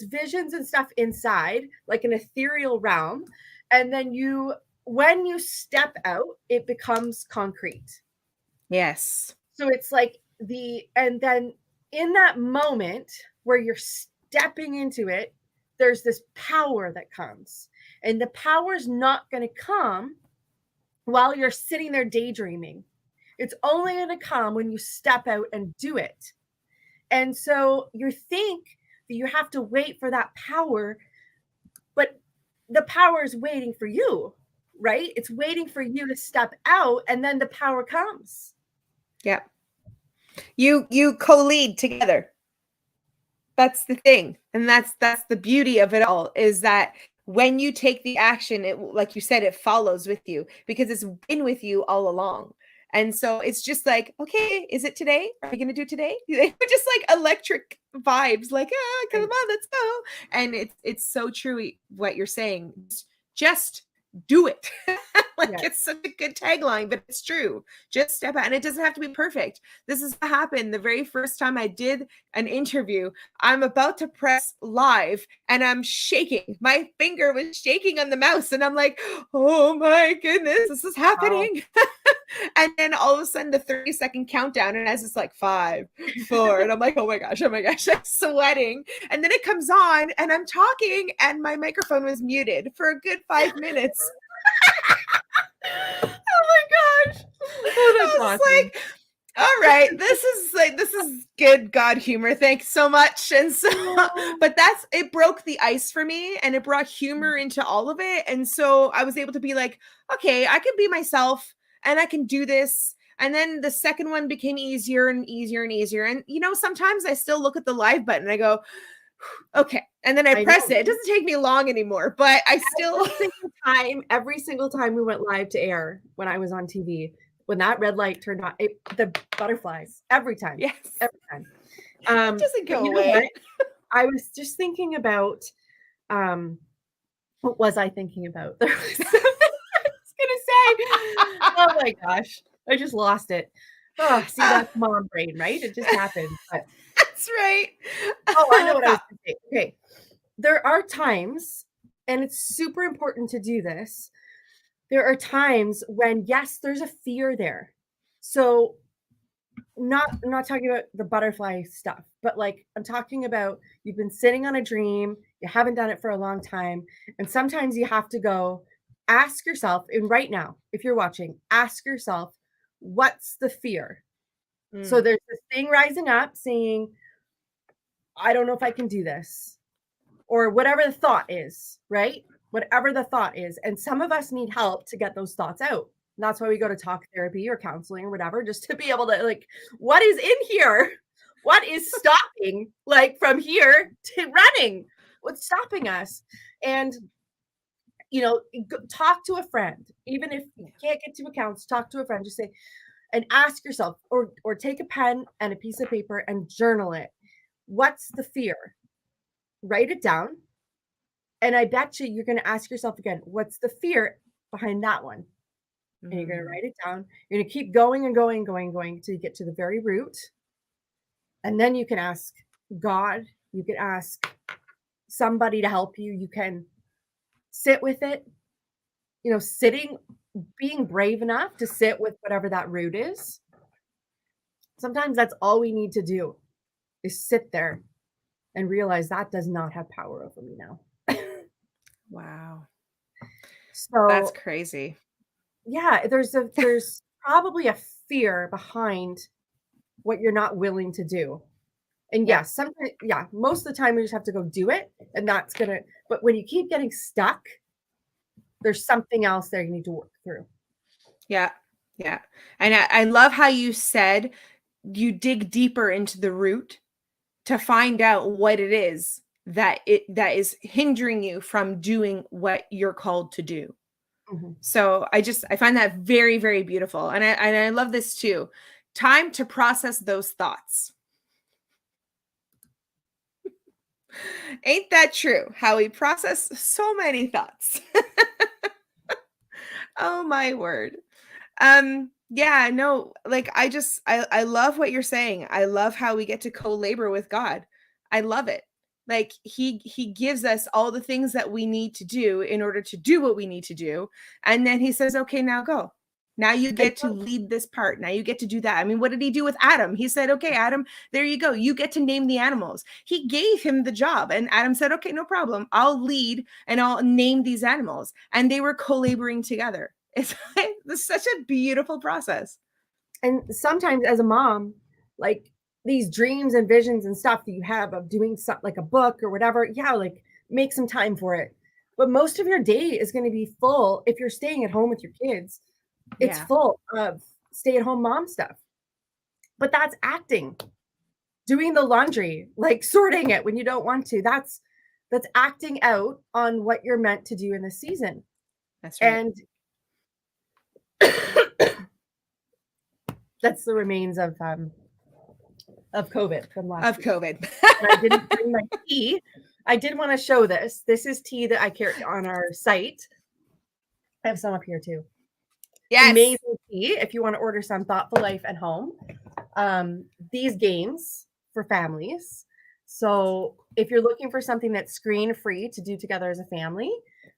Speaker 2: visions and stuff inside, like an ethereal realm. And then when you step out, it becomes concrete.
Speaker 1: Yes.
Speaker 2: So it's like and then in that moment where you're stepping into it, there's this power that comes. And the power is not going to come while you're sitting there daydreaming. It's only going to come when you step out and do it. And so you think that you have to wait for that power, but the power is waiting for you, right? It's waiting for you to step out, and then the power comes.
Speaker 1: Yeah. You co-lead together. That's the thing. And that's the beauty of it all, is that when you take the action, it, like you said, it follows with you because it's been with you all along. And so it's just like, okay, is it today? Are we going to do today? Just like electric vibes, like, come on, let's go. And it's so true what you're saying. Just do it. It's such a good tagline, but it's true. Just step out. And it doesn't have to be perfect. This is what happened the very first time I did an interview. I'm about to press live and I'm shaking. My finger was shaking on the mouse. And I'm like, oh my goodness, this is happening. Wow. And then all of a sudden the 30-second countdown, and as it's like 5, 4, and I'm like, oh my gosh, I'm sweating. And then it comes on and I'm talking and my microphone was muted for a good 5 minutes. Oh my gosh.
Speaker 2: Oh, that's awesome.
Speaker 1: All right, this is good God humor. Thanks so much. And so, but it broke the ice for me, and it brought humor into all of it. And so I was able to be like, okay, I can be myself, and I can do this. And then the second one became easier and easier and easier. And sometimes I still look at the live button and I go, okay, and then I press it. It doesn't take me long anymore, but I still
Speaker 2: every single time we went live to air when I was on TV. When that red light turned on, the butterflies every time.
Speaker 1: Yes.
Speaker 2: Every time.
Speaker 1: It doesn't go away.
Speaker 2: I was just thinking about, what was I thinking about? There was something I was going to say. Oh my gosh. I just lost it. Oh, see, that's mom brain, right? It just happened. But,
Speaker 1: that's right.
Speaker 2: Oh, I know what I was going to say. Okay. There are times, and it's super important to do this. There are times when, yes, there's a fear there. So I'm not talking about the butterfly stuff, but like I'm talking about you've been sitting on a dream, you haven't done it for a long time. And sometimes you have to go ask yourself, and right now, if you're watching, ask yourself, what's the fear? So there's this thing rising up saying, I don't know if I can do this, or whatever the thought is, right? Whatever the thought is. And some of us need help to get those thoughts out. And that's why we go to talk therapy or counseling or whatever, just to be able to like, what is in here? What is stopping like from here to running? What's stopping us? And, talk to a friend. Even if you can't get to a counselor, talk to a friend, just say, and ask yourself, or take a pen and a piece of paper and journal it. What's the fear? Write it down. And I bet you're going to ask yourself again, what's the fear behind that one? And you're going to write it down. You're going to keep going and going and going and going until you get to the very root. And then you can ask God. You can ask somebody to help you. You can sit with it. Being brave enough to sit with whatever that root is. Sometimes that's all we need to do is sit there and realize that does not have power over me now.
Speaker 1: Wow.
Speaker 2: So
Speaker 1: that's crazy.
Speaker 2: Yeah, there's probably a fear behind what you're not willing to do. And yes, sometimes, most of the time we just have to go do it, and but when you keep getting stuck, there's something else there you need to work through.
Speaker 1: Yeah. Yeah. And I love how you said you dig deeper into the root to find out what it is that is hindering you from doing what you're called to do. Mm-hmm. So I find that very, very beautiful. And I love this too. Time to process those thoughts. Ain't that true? How we process so many thoughts. Oh my word. Yeah, no, like I love what you're saying. I love how we get to co-labor with God. I love it. Like he gives us all the things that we need to do in order to do what we need to do. And then he says, okay, now go. Now you get to lead this part. Now you get to do that. I mean, what did he do with Adam? He said, okay, Adam, there you go. You get to name the animals. He gave him the job. And Adam said, okay, no problem. I'll lead and I'll name these animals. And they were co-laboring together. It's such a beautiful process.
Speaker 2: And sometimes as a mom, like these dreams and visions and stuff that you have of doing something like a book or whatever, like make some time for it. But most of your day is going to be full if you're staying at home with your kids. It's full of stay-at-home mom stuff. But that's acting. Doing the laundry, like sorting it when you don't want to. That's acting out on what you're meant to do in this season.
Speaker 1: That's right.
Speaker 2: And that's the remains of COVID from last week.
Speaker 1: COVID.
Speaker 2: I didn't bring my tea. I did want to show this. This is tea that I carry on our site. I have some up here too. Yes. Amazing tea if you want to order some. Thoughtful Life at Home. These games for families. So if you're looking for something that's screen-free to do together as a family,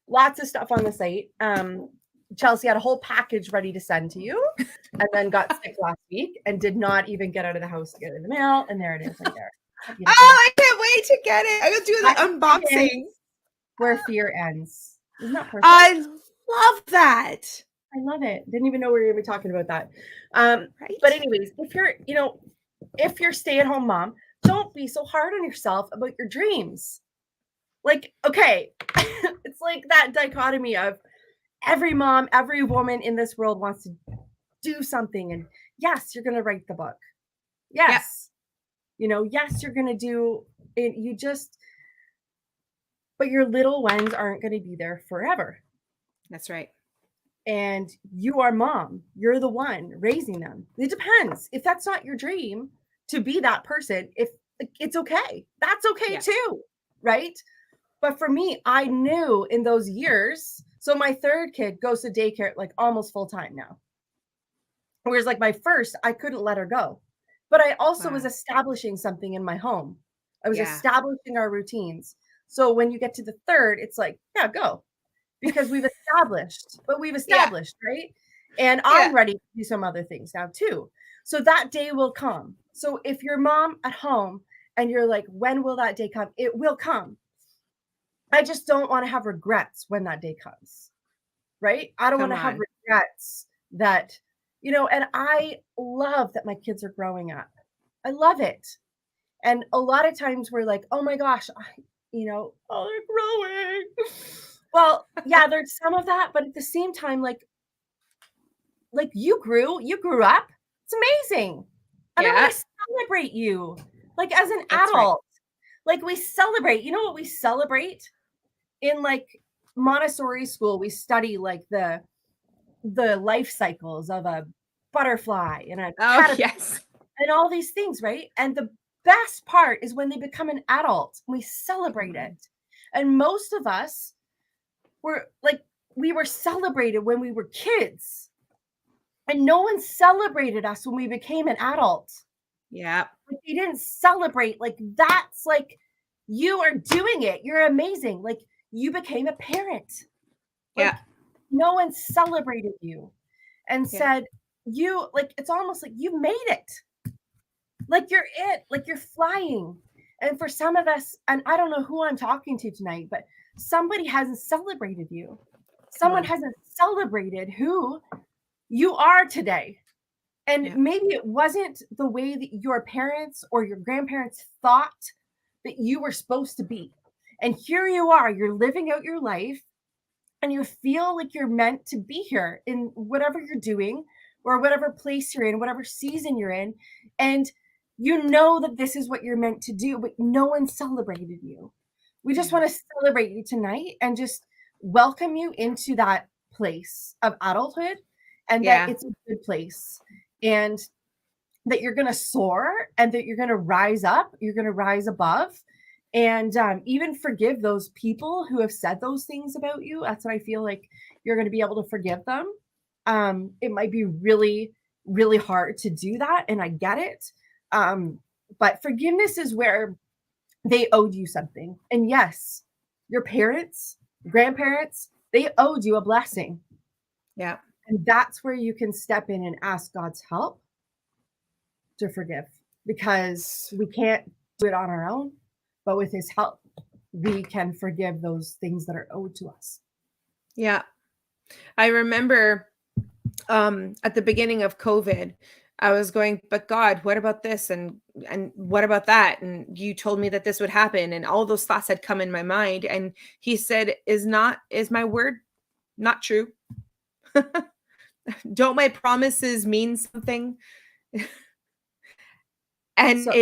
Speaker 2: lots of stuff on the site. Chelsey had a whole package ready to send to you and then got sick last week and did not even get out of the house to get it in the mail. And there it is right there.
Speaker 1: I can't wait to get it. I will do the unboxing.
Speaker 2: Where fear ends. Isn't that perfect?
Speaker 1: I love that.
Speaker 2: I love it. Didn't even know we were going to be talking about that.
Speaker 1: Right?
Speaker 2: But anyways, if you're stay-at-home mom, don't be so hard on yourself about your dreams. Like, okay, it's like that dichotomy of every mom, every woman in this world wants to do something. And yes, you're going to write the book. Yes. Yes, you're going to do it. But your little ones aren't going to be there forever.
Speaker 1: That's right.
Speaker 2: And you are mom. You're the one raising them. It depends. If that's not your dream to be that person, if it's okay, that's okay too. Right. But for me, I knew in those years. So my third kid goes to daycare like almost full time now. Whereas like my first, I couldn't let her go. But I also was establishing something in my home. I was establishing our routines. So when you get to the third, it's like, yeah, go. Because we've established, right? And I'm ready to do some other things now too. So that day will come. So if you're mom at home and you're like, when will that day come? It will come. I just don't want to have regrets when that day comes, right? I don't want to have regrets that, and I love that my kids are growing up. I love it. And a lot of times we're like, oh my gosh, oh, they're growing. Well, yeah, there's some of that, but at the same time, like you grew up. It's amazing. And I want to celebrate you, like as an adult. Like we celebrate, you know what we celebrate? In like Montessori school, we study like the life cycles of a butterfly and a caterpillar and all these things, right? And the best part is when they become an adult, we celebrate it. And most of us we were celebrated when we were kids. And no one celebrated us when we became an adult.
Speaker 1: Yeah.
Speaker 2: Like they didn't celebrate. Like that's like you are doing it. You're amazing. Like you became a parent. Like, no one celebrated you and said it's almost like you made it. Like you're it. Like you're flying. And for some of us, and I don't know who I'm talking to tonight, but somebody hasn't celebrated you. Someone hasn't celebrated who you are today. And maybe it wasn't the way that your parents or your grandparents thought that you were supposed to be. And here you are, you're living out your life and you feel like you're meant to be here in whatever you're doing or whatever place you're in, whatever season you're in. And you know that this is what you're meant to do, but no one celebrated you. We just want to celebrate you tonight and just welcome you into that place of adulthood and that it's a good place and that you're going to soar and that you're going to rise up, you're going to rise above and even forgive those people who have said those things about you. That's what I feel like you're going to be able to forgive them. It might be really, really hard to do that. And I get it. But forgiveness is where they owed you something. And yes, your parents, grandparents, they owed you a blessing.
Speaker 1: Yeah.
Speaker 2: And that's where you can step in and ask God's help to forgive because we can't do it on our own, but with his help, we can forgive those things that are owed to us.
Speaker 1: Yeah. I remember at the beginning of COVID, I was going, but God, what about this? And what about that? And you told me that this would happen. And all those thoughts had come in my mind. And he said, is my word not true? Don't my promises mean something? And so,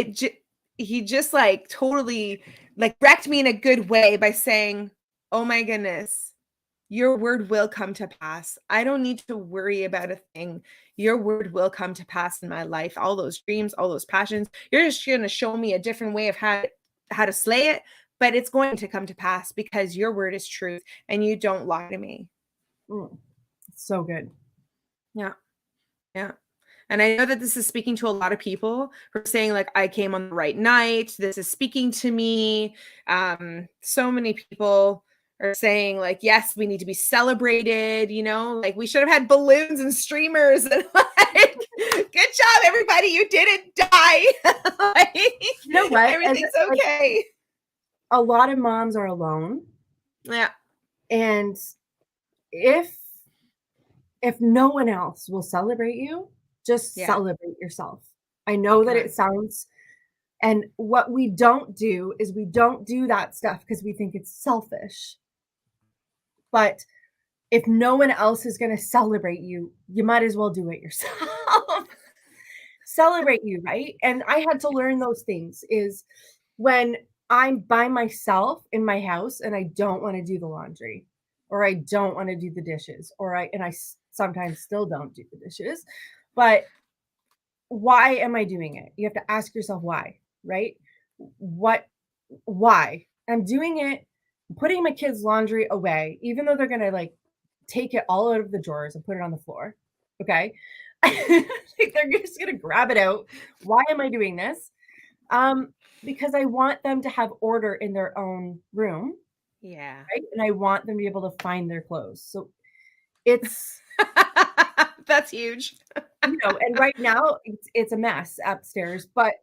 Speaker 1: he just like totally like wrecked me in a good way by saying, oh my goodness, your word will come to pass. I don't need to worry about a thing. Your word will come to pass in my life. All those dreams, all those passions, you're just going to show me a different way of how to slay it, but it's going to come to pass because your word is truth and you don't lie to me.
Speaker 2: So good.
Speaker 1: Yeah. Yeah. And I know that this is speaking to a lot of people who are saying like, I came on the right night. This is speaking to me. So many people are saying like, yes, we need to be celebrated, like we should have had balloons and streamers and like, good job, everybody. You didn't die. Like,
Speaker 2: you know what?
Speaker 1: Everything's okay.
Speaker 2: A lot of moms are alone.
Speaker 1: Yeah.
Speaker 2: And if if no one else will celebrate you, just celebrate yourself. I know that it sounds, and what we don't do is we don't do that stuff because we think it's selfish. But if no one else is going to celebrate you, you might as well do it yourself. Celebrate you, right? And I had to learn those things is when I'm by myself in my house and I don't want to do the laundry or I don't want to do the dishes or I sometimes still don't do the dishes, but why am I doing it? You have to ask yourself why, right? Why? I'm doing it, putting my kids' laundry away, even though they're going to like take it all out of the drawers and put it on the floor. Okay. Like they're just going to grab it out. Why am I doing this? Because I want them to have order in their own room.
Speaker 1: Yeah.
Speaker 2: Right. And I want them to be able to find their clothes. So it's
Speaker 1: that's huge.
Speaker 2: And right now it's a mess upstairs, but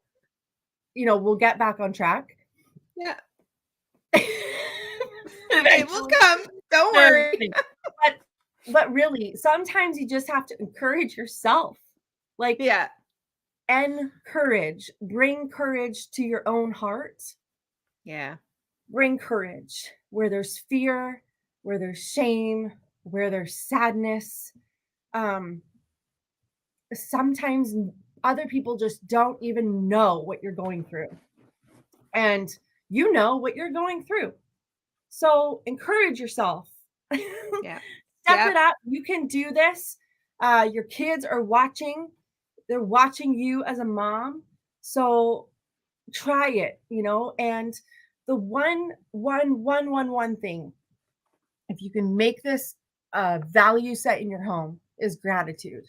Speaker 2: we'll get back on track.
Speaker 1: Yeah. It will come. Don't worry.
Speaker 2: But really, sometimes you just have to encourage yourself. Like, bring courage to your own heart.
Speaker 1: Yeah.
Speaker 2: Bring courage where there's fear, where there's shame, where there's sadness. Sometimes other people just don't even know what you're going through. And you know what you're going through. So encourage yourself.
Speaker 1: Yeah.
Speaker 2: Step it up. You can do this. Your kids are watching. They're watching you as a mom. So try it, and the one thing, if you can make this a value set in your home, is gratitude.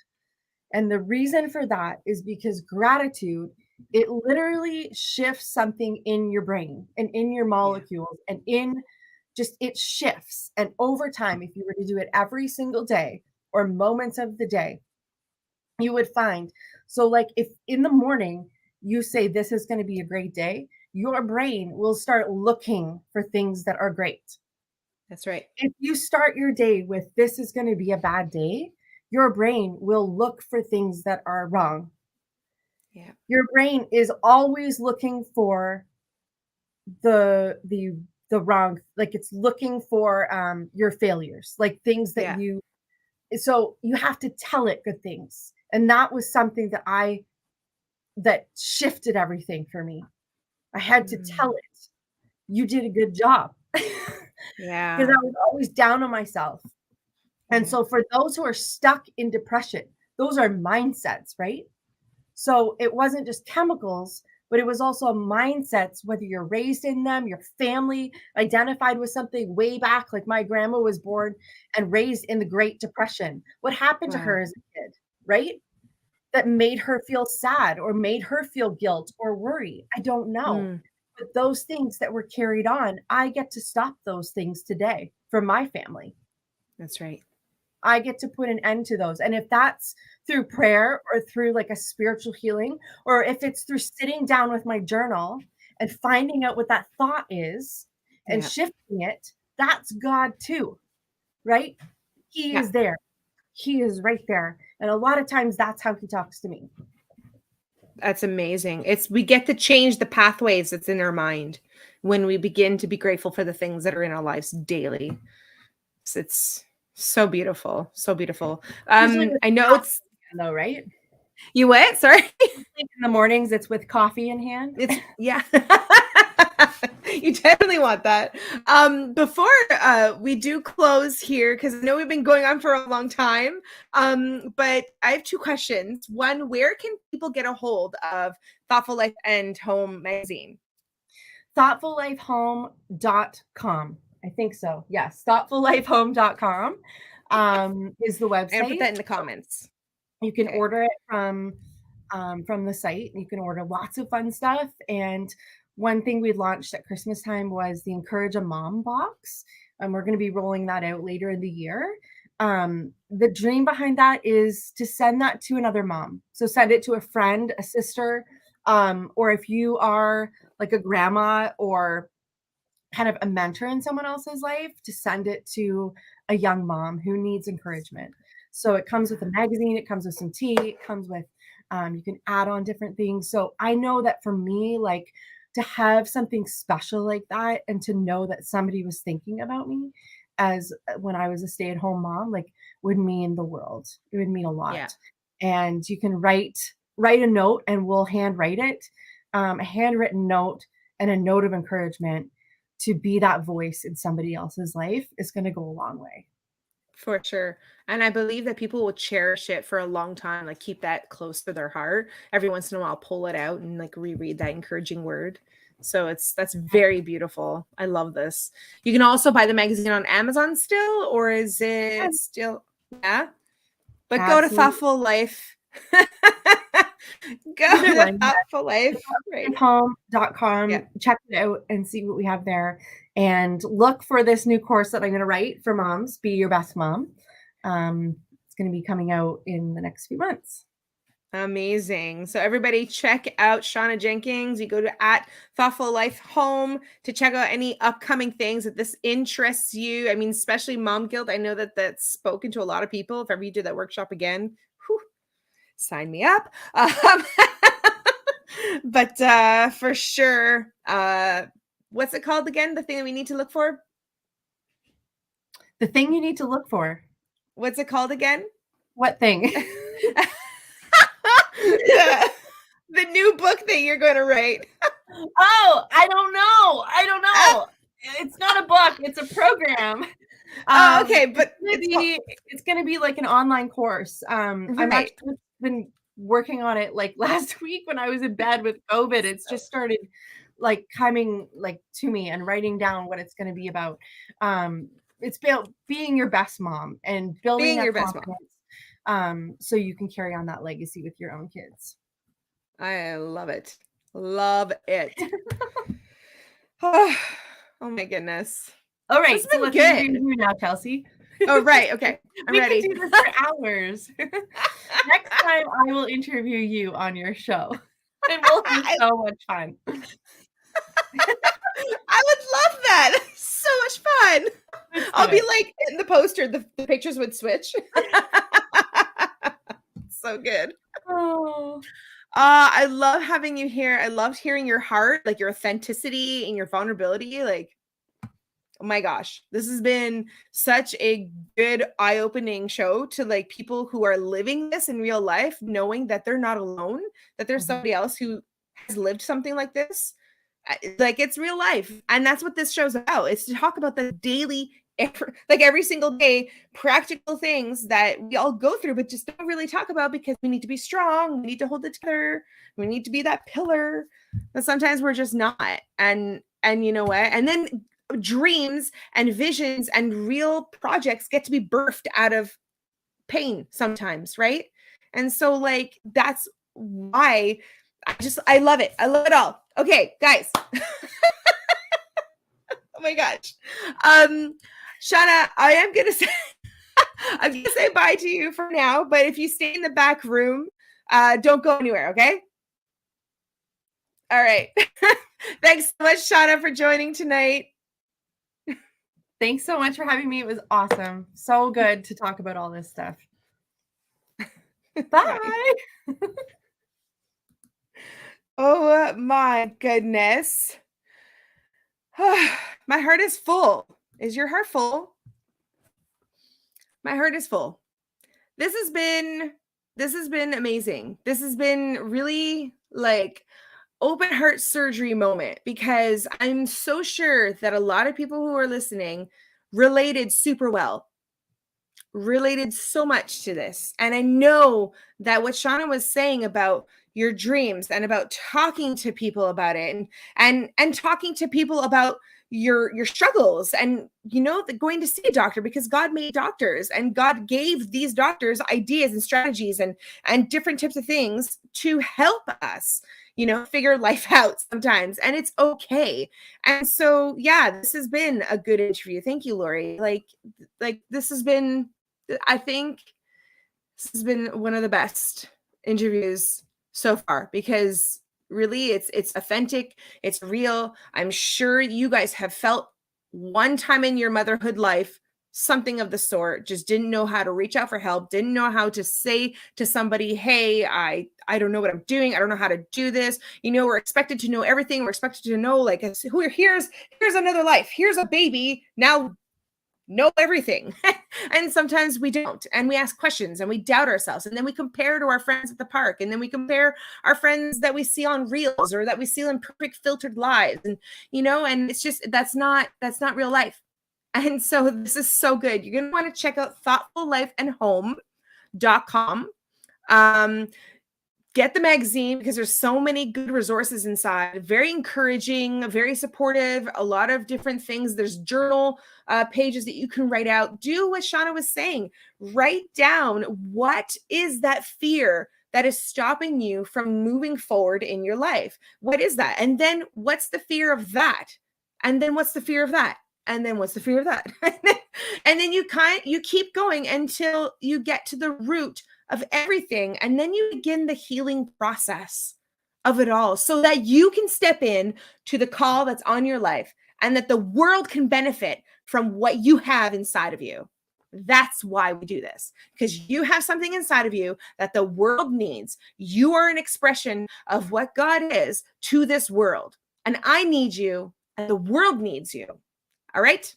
Speaker 2: And the reason for that is because gratitude, it literally shifts something in your brain and in your molecules and it shifts. And over time, if you were to do it every single day or moments of the day, you would find. So like if in the morning you say this is going to be a great day, your brain will start looking for things that are great.
Speaker 1: That's right.
Speaker 2: If you start your day with this is going to be a bad day, your brain will look for things that are wrong.
Speaker 1: Yeah. Your
Speaker 2: brain is always looking for the wrong, like it's looking for your failures, like things that so you have to tell it good things. And that was something that shifted everything for me. I had to tell it, you did a good job.
Speaker 1: Yeah.
Speaker 2: Because I was always down on myself. And so for those who are stuck in depression, those are mindsets, right? So it wasn't just chemicals, but it was also mindsets, whether you're raised in them, your family identified with something way back. Like my grandma was born and raised in the Great Depression. What happened to her as a kid, right? That made her feel sad or made her feel guilt or worry. I don't know. But those things that were carried on, I get to stop those things today from my family.
Speaker 1: That's right.
Speaker 2: I get to put an end to those. And if that's through prayer or through like a spiritual healing, or if it's through sitting down with my journal and finding out what that thought is and shifting it, that's God too, right? He is there. He is right there. And a lot of times that's how he talks to me.
Speaker 1: That's amazing. We get to change the pathways that's in our mind when we begin to be grateful for the things that are in our lives daily. It's so beautiful. So beautiful. I know it's
Speaker 2: though, right?
Speaker 1: You what? Sorry.
Speaker 2: In the mornings, it's with coffee in hand.
Speaker 1: It's you definitely want that. Before we do close here, because I know we've been going on for a long time, but I have two questions. One, where can people get a hold of Thoughtful Life and Home magazine?
Speaker 2: ThoughtfulLifeHome.com. I think so. Yes. ThoughtfulLifeHome.com is the website.
Speaker 1: And put that in the comments.
Speaker 2: You can order it from the site. You can order lots of fun stuff. And one thing we launched at Christmas time was the Encourage a Mom box. And we're going to be rolling that out later in the year. The dream behind that is to send that to another mom. So send it to a friend, a sister, or if you are like a grandma or kind of a mentor in someone else's life, to send it to a young mom who needs encouragement. So it comes with a magazine, it comes with some tea, it comes with, you can add on different things. So I know that for me, like, to have something special like that and to know that somebody was thinking about me as when I was a stay-at-home mom, like, would mean the world. It would mean a
Speaker 1: Yeah,
Speaker 2: lot. And you can write a note and we'll handwrite it, a handwritten note and a note of encouragement to be that voice in somebody else's life is going to go a long way.
Speaker 1: for sure. And I believe that people will cherish it for a long time, like keep that close to their heart. Every once in a while, pull it out and like reread that encouraging word. So that's very beautiful. I love this. You can also buy the magazine on Amazon still, or is
Speaker 2: Yeah,
Speaker 1: it still? Yeah. But go to
Speaker 2: absolutely.
Speaker 1: Thoughtful Life. Go
Speaker 2: Either
Speaker 1: to
Speaker 2: one.
Speaker 1: Thoughtful Life. Right. Yeah.
Speaker 2: Home.com, check it out and see what we have there. And look for this new course that I'm going to write for moms, Be Your Best Mom. It's going to be coming out in the next few months.
Speaker 1: Amazing. So everybody check out Shauna Jenkins. You go to at Thoughtful Life Home to check out any upcoming things that this interests you. I mean, especially Mom Guild. I know that that's spoken to a lot of people. If ever you do that workshop again, whew, sign me up. But for sure, what's it called again? The thing that we need to look for?
Speaker 2: The thing you need to look for.
Speaker 1: What's it called again?
Speaker 2: What thing?
Speaker 1: the new book that you're going to write.
Speaker 2: Oh, I don't know. I don't know. It's not a book. It's a program.
Speaker 1: Okay, but
Speaker 2: it's gonna be like an online course. I've actually been working on it like last week when I was in bed with COVID. It's just started like coming like to me and writing down what it's gonna be about. It's about being your best mom and building
Speaker 1: being
Speaker 2: that
Speaker 1: your best mom.
Speaker 2: so you can carry on that legacy with your own kids.
Speaker 1: I love it. Love it. Oh my goodness.
Speaker 2: All right,
Speaker 1: This has
Speaker 2: so
Speaker 1: been
Speaker 2: let's
Speaker 1: good.
Speaker 2: interview you now, Chelsey.
Speaker 1: Oh, right. Okay. I'm
Speaker 2: We
Speaker 1: ready.
Speaker 2: could do this for hours. Next time I will interview you on your show. And we'll have so much fun.
Speaker 1: I would love that. So much fun. I'll be like in the poster, the pictures would switch. So good.
Speaker 2: Oh.
Speaker 1: I love having you here. I loved hearing your heart, like your authenticity and your vulnerability. Like, oh my gosh, this has been such a good eye-opening show to like people who are living this in real life, knowing that they're not alone, that there's somebody else who has lived something like this. Like it's real life. And that's what this show's about. It's to talk about the daily, like every single day, practical things that we all go through, but just don't really talk about because we need to be strong. We need to hold it together. We need to be that pillar. But sometimes we're just not. And you know what? And then dreams and visions and real projects get to be birthed out of pain sometimes, right? And so like that's why I love it. I love it all. Okay, guys. Oh my gosh. Shauna, I am gonna say I'm gonna say bye to you for now, but if you stay in the back room, don't go anywhere, okay? All right. Thanks so much, Shauna, for joining tonight.
Speaker 2: Thanks so much for having me. It was awesome. So good to talk about all this stuff. Bye.
Speaker 1: Oh my goodness. My heart is full. Is your heart full? My heart is full. This has been amazing. This has been really like open heart surgery moment because I'm so sure that a lot of people who are listening related super well. Related so much to this. And I know that what Shauna was saying about your dreams and about talking to people about it and talking to people about your struggles and going to see a doctor because God made doctors and God gave these doctors ideas and strategies and different types of things to help us figure life out sometimes, and it's okay. And so yeah, this has been a good interview. Thank you, Lori. Like this has been, I think this has been one of the best interviews so far because Really, it's authentic, it's real. I'm sure you guys have felt one time in your motherhood life something of the sort, just didn't know how to reach out for help, didn't know how to say to somebody, hey, I don't know what I'm doing, I don't know how to do this. We're expected to know everything. We're expected to know, like, here's another life, here's a baby, now know everything. And sometimes we don't, and we ask questions and we doubt ourselves, and then we compare to our friends at the park, and then we compare our friends that we see on reels or that we see in perfect filtered lives, and and it's just that's not real life. And so this is so good. You're going to want to check out thoughtfullifeandhome.com. Get the magazine because there's so many good resources inside. Very encouraging, very supportive, a lot of different things. There's journal pages that you can write out. Do what Shauna was saying. Write down, what is that fear that is stopping you from moving forward in your life? What is that? And then what's the fear of that? And then what's the fear of that? And then what's the fear of that? And then you keep going until you get to the root of everything. And then you begin the healing process of it all so that you can step in to the call that's on your life and that the world can benefit from what you have inside of you. That's why we do this, because you have something inside of you that the world needs. You are an expression of what God is to this world. And I need you, and the world needs you. All right?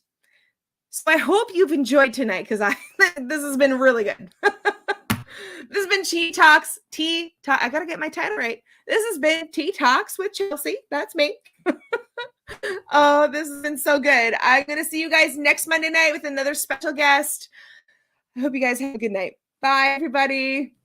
Speaker 1: So I hope you've enjoyed tonight, because this has been really good. This has been Tea Talks. I got to get my title right. This has been Tea Talks with Chelsey. That's me. Oh, this has been so good. I'm going to see you guys next Monday night with another special guest. I hope you guys have a good night. Bye, everybody.